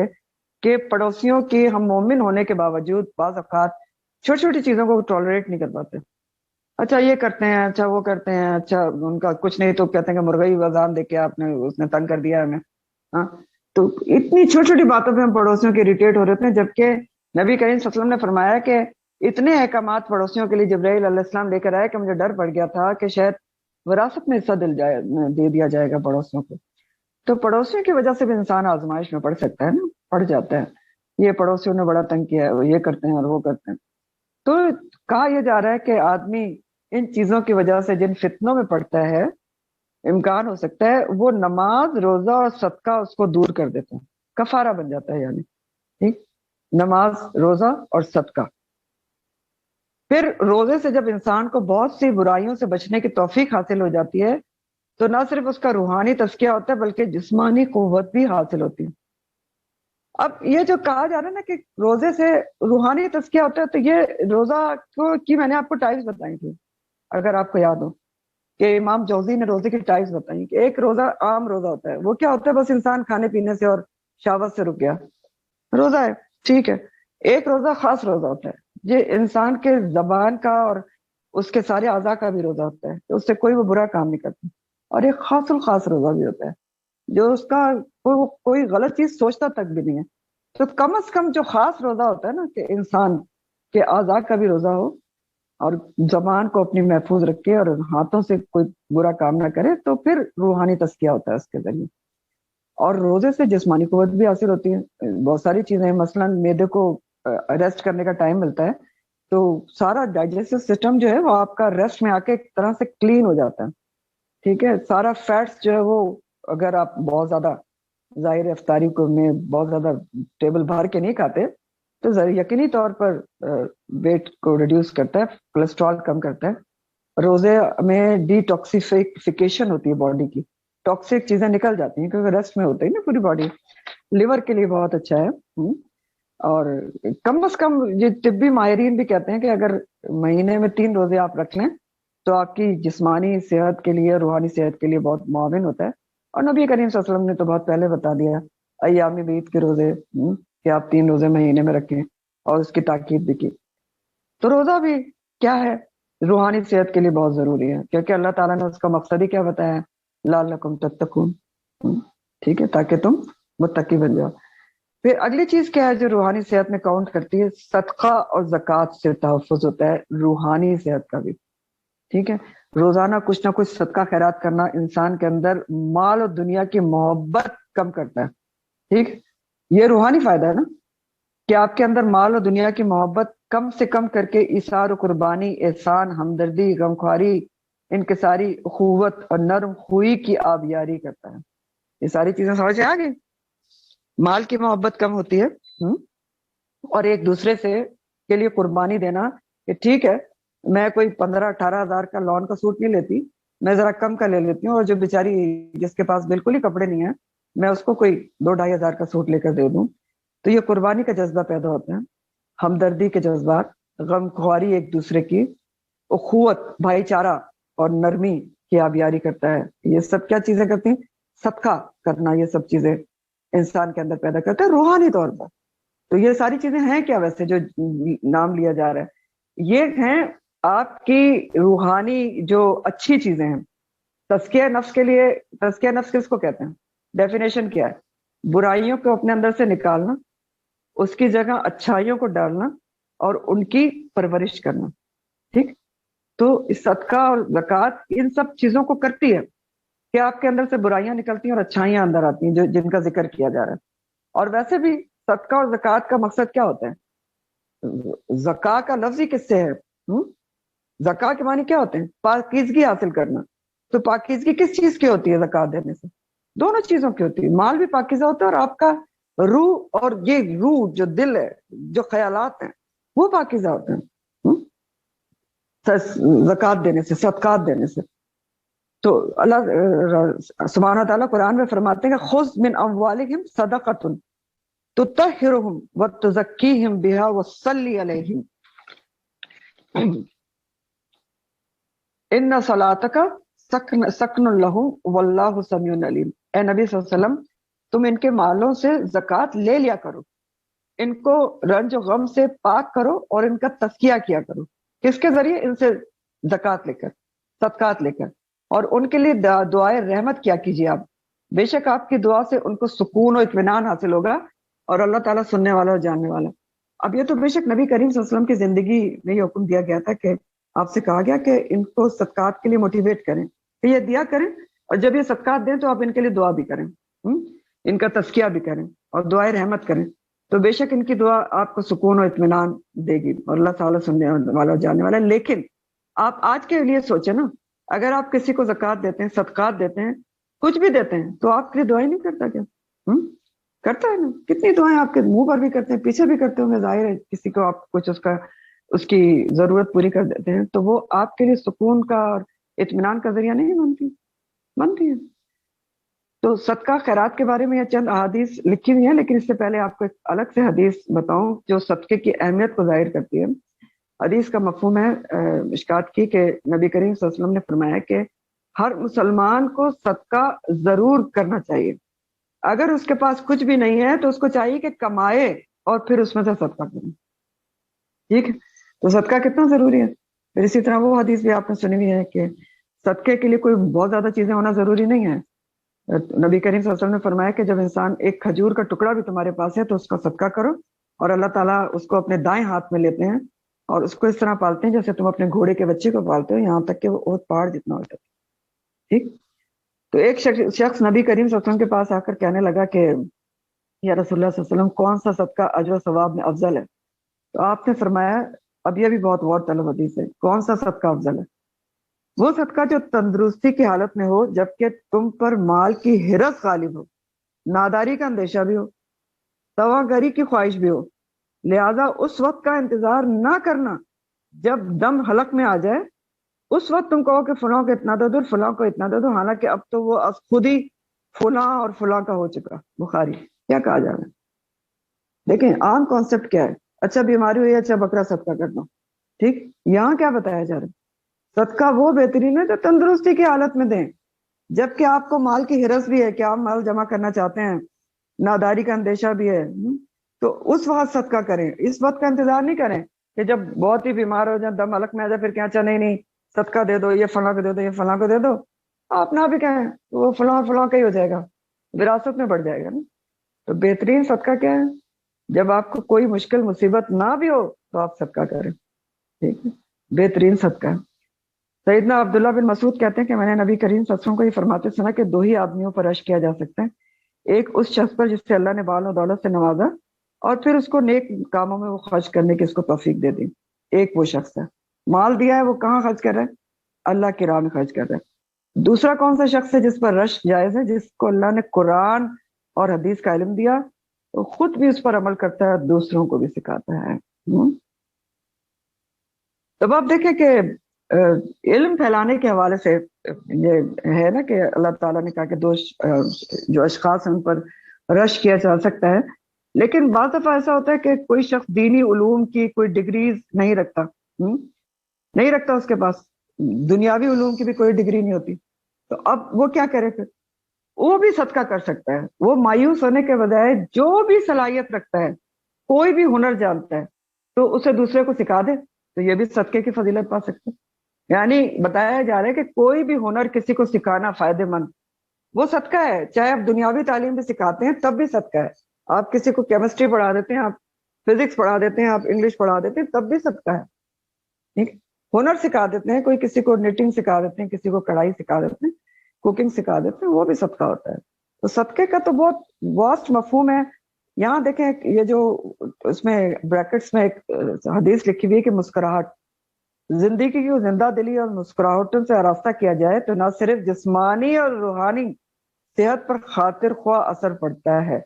کہ پڑوسیوں کی، ہم مومن ہونے کے باوجود بعض اوقات چھوٹی چھوٹی چیزوں کو ٹالریٹ نہیں کر پاتے۔ اچھا یہ کرتے ہیں، اچھا وہ کرتے ہیں، اچھا ان کا کچھ نہیں تو کہتے ہیں کہ مرغئی اذان دے کے اس نے تنگ کر دیا ہمیں۔ ہاں، تو اتنی چھوٹی چھوٹی باتوں پہ ہم پڑوسیوں کے اریٹیٹ ہو رہے ہیں، جبکہ نبی کریم صلی اللہ علیہ وسلم نے فرمایا کہ اتنے احکامات پڑوسیوں کے لیے جبرائیل علیہ السلام لے کر آئے کہ مجھے ڈر پڑ گیا تھا کہ شاید وراثت میں حصہ دے دیا جائے گا پڑوسیوں کو. تو پڑوسیوں کی وجہ سے بھی انسان آزمائش میں پڑ سکتا ہے نا, پڑ جاتا ہے. یہ پڑوسیوں نے بڑا تنگ کیا ہے, وہ یہ کرتے ہیں اور وہ کرتے ہیں. تو کہا یہ جا رہا ہے کہ آدمی ان چیزوں کی وجہ سے جن فتنوں میں پڑتا ہے, امکان ہو سکتا ہے وہ نماز, روزہ اور صدقہ اس کو دور کر دیتے ہیں, کفارہ بن جاتا ہے. یعنی ٹھیک, نماز, روزہ اور صدقہ. پھر روزے سے جب انسان کو بہت سی برائیوں سے بچنے کی توفیق حاصل ہو جاتی ہے تو نہ صرف اس کا روحانی تزکیہ ہوتا ہے بلکہ جسمانی قوت بھی حاصل ہوتی ہے. اب یہ جو کہا جا رہا ہے نا کہ روزے سے روحانی تزکیہ ہوتا ہے, تو یہ روزہ کی میں نے آپ کو ٹائپس بتائی تھی, اگر آپ کو یاد ہو کہ امام جوزی نے روزے کی ٹائپس بتائی کہ ایک روزہ عام روزہ ہوتا ہے, وہ کیا ہوتا ہے, بس انسان کھانے پینے سے اور شہوت سے رک گیا, روزہ ہے, ٹھیک ہے. ایک روزہ خاص روزہ ہوتا ہے, یہ انسان کے زبان کا اور اس کے سارے اعضاء کا بھی روزہ ہوتا ہے, تو اس سے کوئی وہ برا کام نہیں کرتا. اور ایک خاص الخاص روزہ بھی ہوتا ہے جو اس کا کوئی غلط چیز سوچتا تک بھی نہیں ہے. تو کم از کم جو خاص روزہ ہوتا ہے نا کہ انسان کے اعضاء کا بھی روزہ ہو اور زبان کو اپنی محفوظ رکھے اور ہاتھوں سے کوئی برا کام نہ کرے, تو پھر روحانی تزکیہ ہوتا ہے اس کے ذریعے. اور روزے سے جسمانی قوت بھی حاصل ہوتی ہے. بہت ساری چیزیں, مثلا معدے کو ریسٹ کرنے کا ٹائم ملتا ہے, تو سارا ڈائجسٹو سسٹم جو ہے وہ آپ کا ریسٹ میں آ کے ایک طرح سے کلین ہو جاتا ہے. ٹھیک ہے, سارا فیٹس جو ہے وہ, اگر آپ بہت زیادہ ظاہر افطاری کو میں بہت زیادہ ٹیبل بھر کے نہیں کھاتے تو یقینی طور پر ویٹ کو ریڈیوس کرتا ہے, کولیسٹرول کم کرتا ہے. روزے میں ڈی ٹاکسیفیکیشن ہوتی ہے باڈی کی, ٹاکسک چیزیں نکل جاتی ہیں کیونکہ ریسٹ میں ہوتا ہے نا پوری باڈی. لیور کے لیے بہت اچھا ہے. اور کم از کم یہ طبی ماہرین بھی کہتے ہیں کہ اگر مہینے میں 3 روزے آپ رکھ لیں تو آپ کی جسمانی صحت کے لیے, روحانی صحت کے لیے بہت معاون ہوتا ہے. اور نبی کریم صلی اللہ علیہ وسلم نے تو بہت پہلے بتا دیا ایام بیت کے روزے کہ آپ 3 روزے مہینے میں رکھیں, اور اس کی تاکید بھی کی. تو روزہ بھی کیا ہے, روحانی صحت کے لیے بہت ضروری ہے, کیونکہ اللہ تعالیٰ نے اس کا مقصد ہی کیا بتایا ہے, لعلکم تتقون. ٹھیک ہے, تاکہ تم متقی بن جاؤ. پھر اگلی چیز کیا ہے جو روحانی صحت میں کاؤنٹ کرتی ہے, صدقہ اور زکوٰۃ سے تحفظ ہوتا ہے روحانی صحت کا بھی. ٹھیک ہے, روزانہ کچھ نہ کچھ صدقہ خیرات کرنا انسان کے اندر مال اور دنیا کی محبت کم کرتا ہے. ٹھیک, یہ روحانی فائدہ ہے نا کہ آپ کے اندر مال اور دنیا کی محبت کم سے کم کر کے ایثار و قربانی, احسان, ہمدردی, غمخواری, انکساری, اخوت اور نرم خوئی کی آبیاری کرتا ہے. یہ ساری چیزیں سمجھ میں آ گئی. مال کی محبت کم ہوتی ہے, اور ایک دوسرے سے کے لیے قربانی دینا کہ ٹھیک ہے میں کوئی 15-18 ہزار کا لون کا سوٹ نہیں لیتی, میں ذرا کم کا لے لیتی ہوں, اور جو بیچاری جس کے پاس بالکل ہی کپڑے نہیں ہیں میں اس کو کوئی 2-2.5 ہزار کا سوٹ لے کر دے دوں. تو یہ قربانی کا جذبہ پیدا ہوتا ہے, ہمدردی کے جذبات, غم خواری ایک دوسرے کی, اخوت, بھائی چارہ اور نرمی کی آبیاری کرتا ہے. یہ سب کیا چیزیں کرتی ہیں, صدقہ کرنا, یہ سب چیزیں انسان کے اندر پیدا کرتا ہے روحانی طور پر. تو یہ ساری چیزیں ہیں کیا ویسے جو نام لیا جا رہا ہے, یہ ہیں آپ کی روحانی جو اچھی چیزیں ہیں. تزکیہ نفس کے لیے, تزکیہ نفس کس کو کہتے ہیں, ڈیفینیشن کیا ہے, برائیوں کو اپنے اندر سے نکالنا, اس کی جگہ اچھائیوں کو ڈالنا اور ان کی پرورش کرنا. ٹھیک, تو صدقہ اور زکوٰۃ ان سب چیزوں کو کرتی ہے کہ آپ کے اندر سے برائیاں نکلتی ہیں اور اچھائیاں اندر آتی ہیں جو جن کا ذکر کیا جا رہا ہے. اور ویسے بھی صدقہ اور زکوٰۃ کا مقصد کیا ہوتا ہے, زکوٰۃ کا لفظ ہی کس سے ہے, زکوٰۃ کے معنی کیا ہوتے ہیں, پاکیزگی حاصل کرنا. تو پاکیزگی کس چیز کی ہوتی ہے زکوٰۃ دینے سے, دونوں چیزوں کی ہوتی ہے. مال بھی پاکیزہ ہوتا ہے اور آپ کا روح, اور یہ روح جو دل ہے, جو خیالات ہیں وہ پاکیزہ ہوتے ہیں زکوٰۃ دینے سے, صدقات دینے سے. تو اللہ سبحانہ تعالیٰ قرآن میں فرماتے ہیں کہ خذ من اموالہم صدقۃ تطہرہم وتزکیہم بہا وصلی علیہم ان صلاتک سکن لہم واللہ سمیع علیم. اے نبی صلی اللہ علیہ وسلم, تم ان کے مالوں سے زکوٰۃ لے لیا کرو, ان کو رنج و غم سے پاک کرو اور ان کا تزکیہ کیا کرو. کس کے ذریعے, ان سے زکوٰۃ لے کر, صدقات لے کر, اور ان کے لیے دعائے رحمت کیا کیجیے آپ. بے شک آپ کی دعا سے ان کو سکون و اطمینان حاصل ہوگا, اور اللہ تعالیٰ سننے والا اور جاننے والا. اب یہ تو بے شک نبی کریم صلی اللہ علیہ وسلم کی زندگی میں یہ حکم دیا گیا تھا کہ آپ سے کہا گیا کہ ان کو صدقات کے لیے موٹیویٹ کریں کہ یہ دیا کریں، اور جب یہ صدقات دیں تو آپ ان کے لیے دعا بھی کریں، ان کا تزکیہ بھی کریں اور دعائے رحمت کریں، تو بے شک ان کی دعا آپ کو سکون و اطمینان دے گی، اور اللہ تعالیٰ سننے والا اور جاننے والا ہے۔ لیکن آپ آج کے لیے سوچیں نا، اگر آپ کسی کو زکوٰۃ دیتے ہیں، صدقات دیتے ہیں، کچھ بھی دیتے ہیں، تو آپ کے لیے دعائیں نہیں کرتا کیا؟ کرتا ہے نا، کتنی دعائیں آپ کے منہ پر بھی کرتے ہیں، پیچھے بھی کرتے ہوں گے، ظاہر ہے کسی کو آپ کچھ اس کی ضرورت پوری کر دیتے ہیں، تو وہ آپ کے لیے سکون کا اور اطمینان کا ذریعہ نہیں بنتی ہے۔ تو صدقہ خیرات کے بارے میں یہ چند احادیث لکھی ہوئی ہیں، لیکن اس سے پہلے آپ کو ایک الگ سے حدیث بتاؤں جو صدقے کی اہمیت کو ظاہر کرتی ہے۔ حدیث کا مفہوم ہے مشکات کی کہ نبی کریم صلی اللہ علیہ وسلم نے فرمایا کہ ہر مسلمان کو صدقہ ضرور کرنا چاہیے، اگر اس کے پاس کچھ بھی نہیں ہے تو اس کو چاہیے کہ کمائے اور پھر اس میں سے صدقہ کرے، ٹھیک ہے؟ تو صدقہ کتنا ضروری ہے۔ پھر اسی طرح وہ حدیث بھی آپ نے سنی ہوئی ہے کہ صدقے کے لیے کوئی بہت زیادہ چیزیں ہونا ضروری نہیں ہے۔ نبی کریم صلی اللہ علیہ وسلم نے فرمایا کہ جب انسان ایک کھجور کا ٹکڑا بھی تمہارے پاس ہے تو اس کا صدقہ کرو، اور اللہ تعالیٰ اس کو اپنے دائیں ہاتھ میں لیتے ہیں اور اس کو اس طرح پالتے ہیں جیسے تم اپنے گھوڑے کے بچے کو پالتے ہو، یہاں تک کہ وہ اور پہاڑ جتنا ہوتا ہے، ٹھیک؟ تو ایک شخص نبی کریم صلی اللہ علیہ وسلم کے پاس آ کر کہنے لگا کہ یا رسول اللہ صلی اللہ علیہ وسلم، کون سا صدقہ اجر و ثواب میں افضل ہے؟ تو آپ نے فرمایا، اب یہ بھی بہت غور طلب حدیث ہے، کون سا صدقہ افضل ہے؟ وہ صدقہ جو تندرستی کی حالت میں ہو، جبکہ تم پر مال کی ہرس غالب ہو، ناداری کا اندیشہ بھی ہو، تواگری کی خواہش بھی ہو، لہذا اس وقت کا انتظار نہ کرنا جب دم حلق میں آ جائے، اس وقت تم کہو کہ فلاں کو اتنا دے دو، فلاں کو اتنا دے دو، حالانکہ اب تو وہ خود ہی فلاں اور فلاں کا ہو چکا۔ بخاری۔ کیا کہا جا رہا ہے؟ دیکھیں عام کانسیپٹ کیا ہے، اچھا بیماری ہوئی، اچھا بکرا صدقہ کر دو، ٹھیک؟ یہاں کیا بتایا جا رہا ہے؟ صدقہ وہ بہترین ہے جو تندرستی کی حالت میں دیں، جبکہ آپ کو مال کی ہرس بھی ہے کہ آپ مال جمع کرنا چاہتے ہیں، ناداری کا اندیشہ بھی ہے، تو اس وقت صدقہ کریں، اس وقت کا انتظار نہیں کریں کہ جب بہت ہی بیمار ہو جائے، دم حلق میں آ جائے، پھر کیا اچھا نہیں صدقہ دے دو، یہ فلاں کو دے دو، یہ فلاں کو دے دو، آپ نہ بھی کہیں تو وہ فلاں فلاں کا ہی ہو جائے گا، وراثت میں بڑھ جائے گا نا۔ تو بہترین صدقہ کیا ہے؟ جب آپ کو کوئی مشکل مصیبت نہ بھی ہو تو آپ صدقہ کریں، ٹھیک ہے؟ بہترین صدقہ ہے۔ سیدنا عبداللہ بن مسعود کہتے ہیں کہ میں نے نبی کریم صلی اللہ علیہ وسلم کو یہ فرماتے سنا کہ دو ہی آدمیوں پر رشک کیا جا سکتا ہے، ایک اس شخص پر جس سے اللہ نے بال و دولت سے نوازا اور پھر اس کو نیک کاموں میں وہ خرچ کرنے کی اس کو توفیق دے دی، ایک وہ شخص ہے، مال دیا ہے وہ کہاں خرچ کر رہا ہے؟ اللہ کی راہ میں خرچ کر رہا ہے۔ دوسرا کون سا شخص ہے جس پر رشک جائز ہے؟ جس کو اللہ نے قرآن اور حدیث کا علم دیا، تو خود بھی اس پر عمل کرتا ہے، دوسروں کو بھی سکھاتا ہے۔ تب آپ دیکھیں کہ علم پھیلانے کے حوالے سے یہ ہے نا کہ اللہ تعالیٰ نے کہا کہ جو اشخاص ہیں ان پر رش کیا جا سکتا ہے، لیکن بعض دفعہ ایسا ہوتا ہے کہ کوئی شخص دینی علوم کی کوئی ڈگریز نہیں رکھتا، نہیں رکھتا، اس کے پاس دنیاوی علوم کی بھی کوئی ڈگری نہیں ہوتی، تو اب وہ کیا کرے؟ پھر وہ بھی صدقہ کر سکتا ہے، وہ مایوس ہونے کے بجائے جو بھی صلاحیت رکھتا ہے، کوئی بھی ہنر جانتا ہے تو اسے دوسرے کو سکھا دے، تو یہ بھی صدقے کی فضیلت پا سکتے ہیں۔ یعنی بتایا جا رہا ہے کہ کوئی بھی ہنر کسی کو سکھانا فائدہ مند، وہ صدقہ ہے، چاہے آپ دنیاوی تعلیم بھی سکھاتے ہیں تب بھی صدقہ ہے، آپ کسی کو کیمسٹری پڑھا دیتے ہیں، آپ فزکس پڑھا دیتے ہیں، آپ انگلش پڑھا دیتے ہیں، تب بھی صدقہ ہے، ٹھیک؟ ہنر سکھا دیتے ہیں، کوئی کسی کو نیٹنگ سکھا دیتے ہیں، کسی کو کڑھائی سکھا دیتے ہیں، کوکنگ سکھا دیتے ہیں، وہ بھی صدقہ ہوتا ہے۔ تو صدقے کا تو بہت واسٹ مفہوم ہے۔ یہاں دیکھیں یہ جو اس میں بریکٹس میں ایک حدیث لکھی ہوئی ہے کہ مسکراہٹ، زندگی کو زندہ دلی اور مسکراہٹوں سے آراستہ کیا جائے تو نہ صرف جسمانی اور روحانی صحت پر خاطر خواہ اثر پڑتا ہے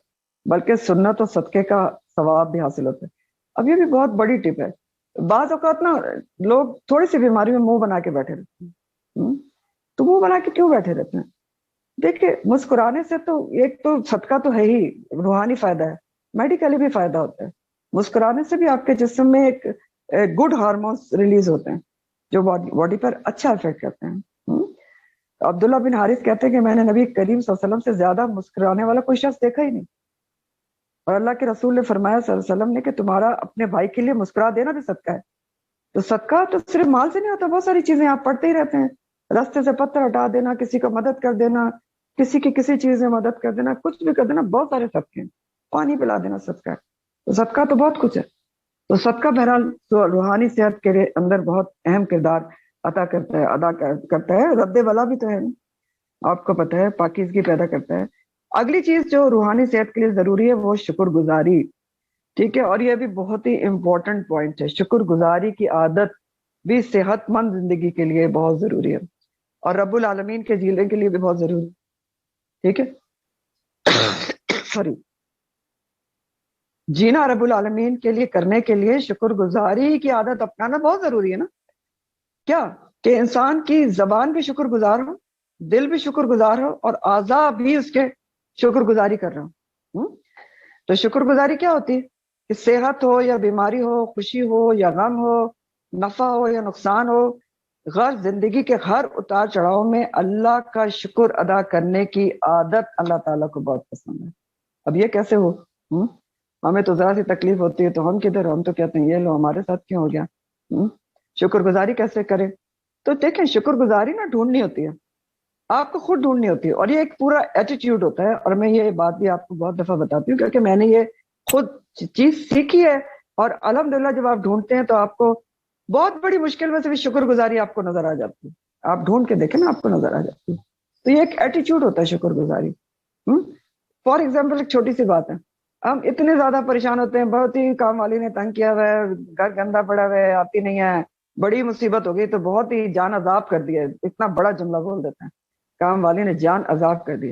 بلکہ سنت و صدقے کا ثواب بھی حاصل ہوتا ہے۔ اب یہ بھی بہت بڑی ٹپ ہے، بعض اوقات نا لوگ تھوڑی سی بیماری میں منہ بنا کے بیٹھے رہتے ہیں، تو منہ بنا کے کیوں بیٹھے رہتے ہیں؟ دیکھیں مسکرانے سے تو ایک تو صدقہ تو ہے ہی، روحانی فائدہ ہے، میڈیکلی بھی فائدہ ہوتا ہے، مسکرانے سے بھی آپ کے جسم میں ایک گڈ ہارمونس ریلیز ہوتے ہیں جو باڈی پر اچھا افیکٹ کرتے ہیں۔ عبداللہ بن حارث کہتے ہیں کہ میں نے نبی کریم صلی اللہ علیہ وسلم سے زیادہ مسکرانے والا کوئی شخص دیکھا ہی نہیں، اور اللہ کے رسول نے فرمایا صلی اللہ علیہ وسلم نے کہ تمہارا اپنے بھائی کے لیے مسکرا دینا بھی صدقہ ہے۔ تو صدقہ تو صرف مال سے نہیں ہوتا، بہت ساری چیزیں آپ پڑھتے ہی رہتے ہیں، راستے سے پتھر ہٹا دینا، کسی کو مدد کر دینا، کسی کی کسی چیز میں مدد کر دینا، کچھ بھی کر دینا، بہت سارے صدقے ہیں، پانی پلا دینا صدقہ ہے۔ تو صدقہ تو بہت کچھ ہے۔ تو صدقہ بہرحال روحانی صحت کے اندر بہت اہم کردار ادا کرتا ہے. رد بلا بھی تو ہے نا, آپ کو پتہ ہے, پاکیزگی پیدا کرتا ہے. اگلی چیز جو روحانی صحت کے لیے ضروری ہے وہ شکر گزاری. ٹھیک ہے, اور یہ بھی بہت ہی امپورٹنٹ پوائنٹ ہے. شکر گزاری کی عادت بھی صحت مند زندگی کے لیے بہت ضروری ہے, اور رب العالمین کے جینے کے لیے بھی بہت ضروری ہے. ٹھیک ہے, سوری, جینا رب العالمین کے لیے کرنے کے لیے شکر گزاری کی عادت اپنانا بہت ضروری ہے نا. کیا کہ انسان کی زبان بھی شکر گزار ہو, دل بھی شکر گزار ہو, اور اعضاء بھی اس کے شکر گزاری کر رہا ہوں. تو شکر گزاری کیا ہوتی ہے کہ صحت ہو یا بیماری ہو, خوشی ہو یا غم ہو, نفع ہو یا نقصان ہو, غرض زندگی کے ہر اتار چڑھاؤ میں اللہ کا شکر ادا کرنے کی عادت اللہ تعالیٰ کو بہت پسند ہے. اب یہ کیسے ہو, ہمیں تو ذرا سی تکلیف ہوتی ہے تو ہم کدھر, ہم تو کہتے ہیں یہ لو ہمارے ساتھ کیوں ہو گیا. شکر گزاری کیسے کریں؟ تو دیکھیں, شکر گزاری نا ڈھونڈنی ہوتی ہے, آپ کو خود ڈھونڈنی ہوتی ہے, اور یہ ایک پورا ایٹیٹیوڈ ہوتا ہے. اور میں یہ بات بھی آپ کو بہت دفعہ بتاتی ہوں کیونکہ میں نے یہ خود چیز سیکھی ہے, اور الحمدللہ جب آپ ڈھونڈتے ہیں تو آپ کو بہت بڑی مشکل میں سے بھی شکر گزاری آپ کو نظر آ جاتی ہے. آپ ڈھونڈ کے دیکھیں نا, آپ کو نظر آ جاتی ہے. تو یہ ایک ایٹیٹیوڈ ہوتا ہے شکر گزاری. فار ایگزامپل ایک چھوٹی سی بات ہے, ہم اتنے زیادہ پریشان ہوتے ہیں, بہت ہی کام والی نے تنگ کیا ہوا ہے, گھر گندا پڑا ہوا ہے, آتی نہیں ہے, بڑی مصیبت ہو گئی تو بہت ہی جان عذاب کر دیا, اتنا بڑا جملہ بول دیتے ہیں, کام والی نے جان عذاب کر دی.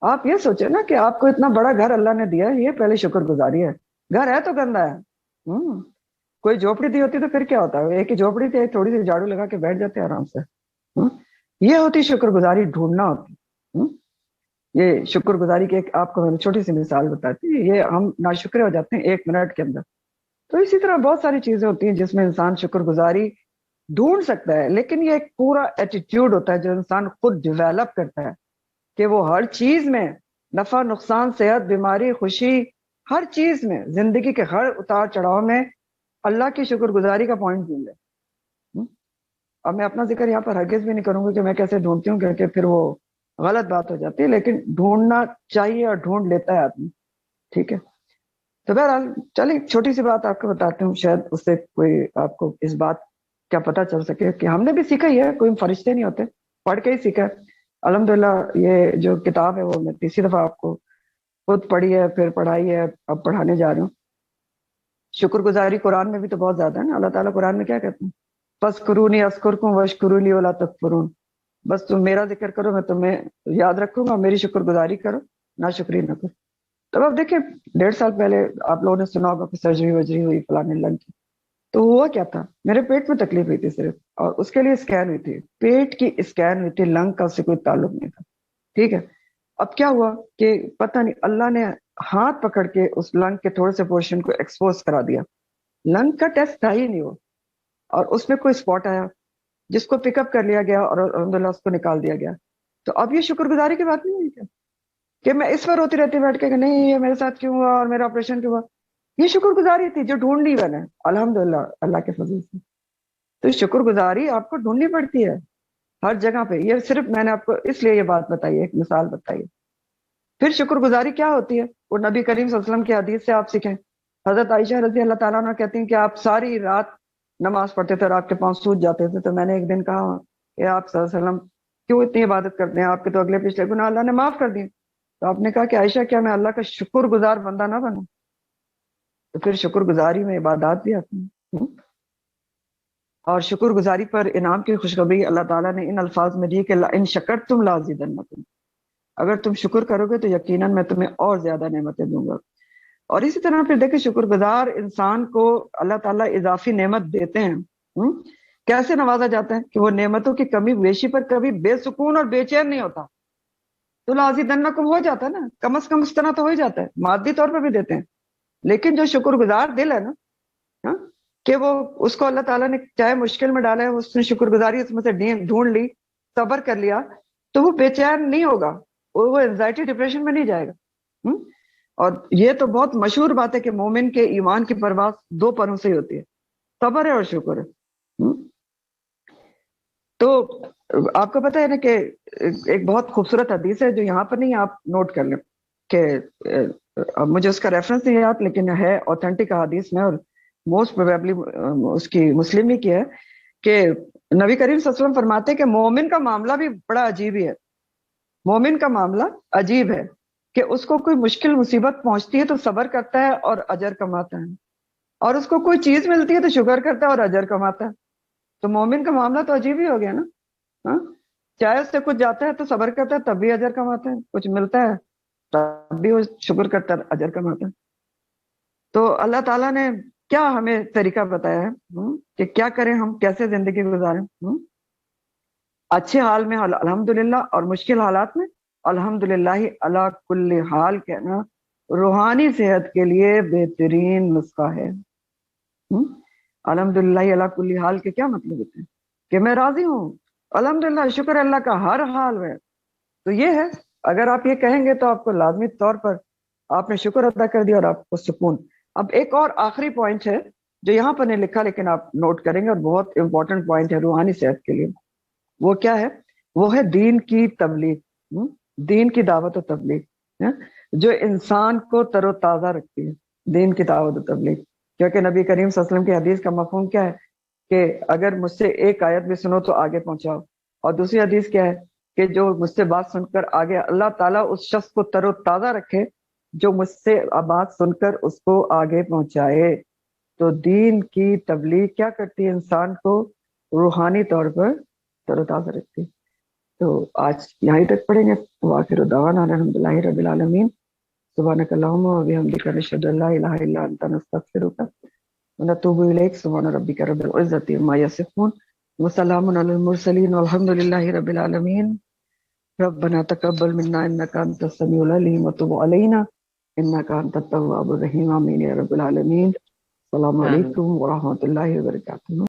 آپ یہ سوچے نا کہ آپ کو اتنا بڑا گھر اللہ نے دیا, یہ پہلے شکر گزاری ہے. گھر ہے تو گندا ہے, کوئی جھوپڑی دی ہوتی تو پھر کیا ہوتا ہے, ایک ہی جھوپڑی تھی, تھوڑی سی جھاڑو لگا کے بیٹھ جاتے آرام سے. یہ ہوتی شکر گزاری, ڈھونڈنا ہوتی. یہ شکر گزاری کی ایک آپ کو میں نے چھوٹی سی مثال بتاتی, یہ ہم ناشکرے ہو جاتے ہیں 1 منٹ کے اندر. تو اسی طرح بہت ساری چیزیں ہوتی ہیں جس میں انسان شکر گزاری ڈھونڈ سکتا ہے, لیکن یہ ایک پورا ایٹیٹیوڈ ہوتا ہے جو انسان خود ڈیولپ کرتا ہے کہ وہ ہر چیز میں نفع نقصان, صحت بیماری, خوشی, ہر چیز میں, زندگی کے ہر اتار چڑھاؤ میں اللہ کی شکر گزاری کا پوائنٹ ڈھونڈ لے. اب میں اپنا ذکر یہاں پر ہرگز بھی نہیں کروں گا کہ میں کیسے ڈھونڈتی ہوں, کیونکہ پھر وہ غلط بات ہو جاتی ہے, لیکن ڈھونڈنا چاہیے اور ڈھونڈ لیتا ہے آدمی. ٹھیک ہے, تو بہرحال چلیں چھوٹی سی بات آپ کو بتاتی ہوں, شاید اس سے کوئی آپ کو اس بات کیا پتہ چل سکے کہ ہم نے بھی سیکھا ہی ہے, کوئی فرشتے نہیں ہوتے, پڑھ کے ہی سیکھا ہے. الحمدللہ یہ جو کتاب ہے وہ میں تیسری دفعہ آپ کو خود پڑھی ہے, پھر پڑھائی ہے, اب پڑھانے جا رہا ہوں. شکر گزاری قرآن میں بھی تو بہت زیادہ ہے نا. اللہ تعالیٰ قرآن میں کیا کہتے ہیں, فَاذْكُرُونِي أَذْكُرْكُمْ وَاشْكُرُوا لِي وَلَا تَكْفُرُونَ. بس تم میرا ذکر کرو, میں تمہیں یاد رکھوں گا, میری شکر گزاری کرو, نہ شکری نہ کرو. تو اب دیکھیں 1.5 سال پہلے آپ لوگوں نے سنا ہوگا کہ سرجری وجری ہوئی فلانے لنگ کی. تو ہوا کیا تھا, میرے پیٹ میں تکلیف ہوئی تھی صرف, اور اس کے لیے اسکین ہوئی تھی, پیٹ کی اسکین ہوئی تھی, لنگ کا اس سے کوئی تعلق نہیں تھا. ٹھیک ہے, اب کیا ہوا کہ پتہ نہیں اللہ نے ہاتھ پکڑ کے اس لنگ کے تھوڑے سے پورشن کو ایکسپوز کرا دیا. لنگ کا ٹیسٹ تھا ہی نہیں وہ, اور اس میں کوئی اسپاٹ آیا جس کو پک اپ کر لیا گیا اور الحمدللہ اس کو نکال دیا گیا. تو اب یہ شکر گزاری کی بات نہیں ہے کیا کہ میں اس پر ہوتی رہتی بیٹھ کے کہ نہیں یہ میرے ساتھ کیوں ہوا اور میرا آپریشن کیوں ہوا. یہ شکر گزاری تھی جو ڈھونڈ لی میں نے الحمدللہ اللہ کے فضل سے. تو شکر گزاری آپ کو ڈھونڈنی پڑتی ہے ہر جگہ پہ. یہ صرف میں نے آپ کو اس لیے یہ بات بتائی ہے, ایک مثال بتائی ہے. پھر شکر گزاری کیا ہوتی ہے وہ نبی کریم صلی اللہ علیہ وسلم کی حدیث سے آپ سیکھیں. حضرت عائشہ رضی اللہ تعالیٰ عنہ کہتی ہیں کہ آپ ساری رات نماز پڑھتے تھے اور آپ کے پاؤں سوج جاتے تھے. تو میں نے ایک دن کہا کہ آپ صلی اللہ علیہ وسلم کیوں اتنی عبادت کرتے ہیں, آپ کے تو اگلے پچھلے گناہ اللہ نے معاف کر دیے. تو آپ نے کہا کہ عائشہ کیا میں اللہ کا شکر گزار بندہ نہ بنوں. تو پھر شکر گزاری میں عبادات بھی آتی ہیں, اور شکر گزاری پر انعام کی خوشخبری اللہ تعالیٰ نے ان الفاظ میں دی کہ ان شکرتم لازیدنکم, اگر تم شکر کرو گے تو یقیناً میں تمہیں اور زیادہ نعمتیں دوں گا. اور اسی طرح پھر دیکھیں شکر گزار انسان کو اللہ تعالیٰ اضافی نعمت دیتے ہیں. کیسے نوازا جاتا ہے کہ وہ نعمتوں کی کمی بیشی پر کبھی بے سکون اور بے چین نہیں ہوتا. تو لازیدنکم ہو جاتا ہے نا, کم از کم اس طرح تو ہو ہی جاتا ہے, مادی طور پہ بھی دیتے ہیں. لیکن جو شکر گزار دل ہے نا کہ وہ اس کو اللہ تعالیٰ نے چاہے مشکل میں ڈالا ہے, اس نے شکر گزاری اس میں سے ڈھونڈ لی, صبر کر لیا, تو وہ بے چین نہیں ہوگا, وہ انزائٹی ڈپریشن میں نہیں جائے گا. اور یہ تو بہت مشہور بات ہے کہ مومن کے ایمان کی پرواز 2 پروں سے ہی ہوتی ہے, صبر ہے اور شکر ہے. تو آپ کو پتہ ہے نا کہ ایک بہت خوبصورت حدیث ہے جو یہاں پر نہیں, آپ نوٹ کر لیں کہ مجھے اس کا ریفرنس نہیں یاد لیکن ہے اوتھینٹک حدیث میں, اور موسٹ پروبیبلی اس کی مسلم ہی کی ہے کہ نبی کریم صلی اللہ علیہ وسلم فرماتے کہ مومن کا معاملہ بھی بڑا عجیب ہی ہے. مومن کا معاملہ عجیب ہے کہ اس کو کوئی مشکل مصیبت پہنچتی ہے تو صبر کرتا ہے اور اجر کماتا ہے, اور اس کو کوئی چیز ملتی ہے تو شکر کرتا ہے اور اجر کماتا ہے. تو مومن کا معاملہ تو عجیب ہی ہو گیا نا. ہاں, چاہے اس سے کچھ جاتا ہے تو صبر کرتا ہے تب بھی اجر کماتا ہے, کچھ ملتا ہے تب بھی وہ شکر کرتا ہے اجر کماتا ہے. تو اللہ تعالیٰ نے کیا ہمیں طریقہ بتایا ہے کہ کیا کریں, ہم کیسے زندگی گزاریں. اچھے حال میں الحمدللہ اور مشکل حالات میں الحمدللہ اللہ کل حال کہنا روحانی صحت کے لیے بہترین نسخہ ہے. الحمدللہ اللہ کل حال کے کیا مطلب ہوتے ہیں کہ میں راضی ہوں, الحمدللہ شکر اللہ کا ہر حال میں. تو یہ ہے, اگر آپ یہ کہیں گے تو آپ کو لازمی طور پر آپ نے شکر ادا کر دیا اور آپ کو سکون. اب ایک اور آخری پوائنٹ ہے جو یہاں پر نہیں لکھا لیکن آپ نوٹ کریں گے اور بہت امپورٹنٹ پوائنٹ ہے روحانی صحت کے لیے. وہ کیا ہے؟ وہ ہے دین کی تبلیغ, دین کی دعوت و تبلیغ جو انسان کو تر و تازہ رکھتی ہے. دین کی دعوت و تبلیغ, کیونکہ نبی کریم صلی اللہ علیہ وسلم کی حدیث کا مفہوم کیا ہے کہ اگر مجھ سے ایک آیت بھی سنو تو آگے پہنچاؤ, اور دوسری حدیث کیا ہے کہ جو مجھ سے بات سن کر آگے اللہ تعالیٰ اس شخص کو تر و تازہ رکھے جو مجھ سے بات سن کر اس کو آگے پہنچائے. تو دین کی تبلیغ کیا کرتی ہے؟ انسان کو روحانی طور پر تر و تازہ رکھتی. تو آج یہیں تک پڑھیں گے. وآخر دعوانا الحمدللہ رب العالمین. سبحانک اللہم و بحمدک نشہد ان لا الہ الا انت نستغفرک ونتوب الیک. سبحان ربک رب العزۃ عما یصفون وسلام علی المرسلین والحمد للہ رب العالمین. ربنا تقبل منا انک انت السمیع العلیم وتب علینا انک انت التواب الرحیم. آمین یا رب العالمین. السلام علیکم ورحمۃ اللہ وبرکاتہ.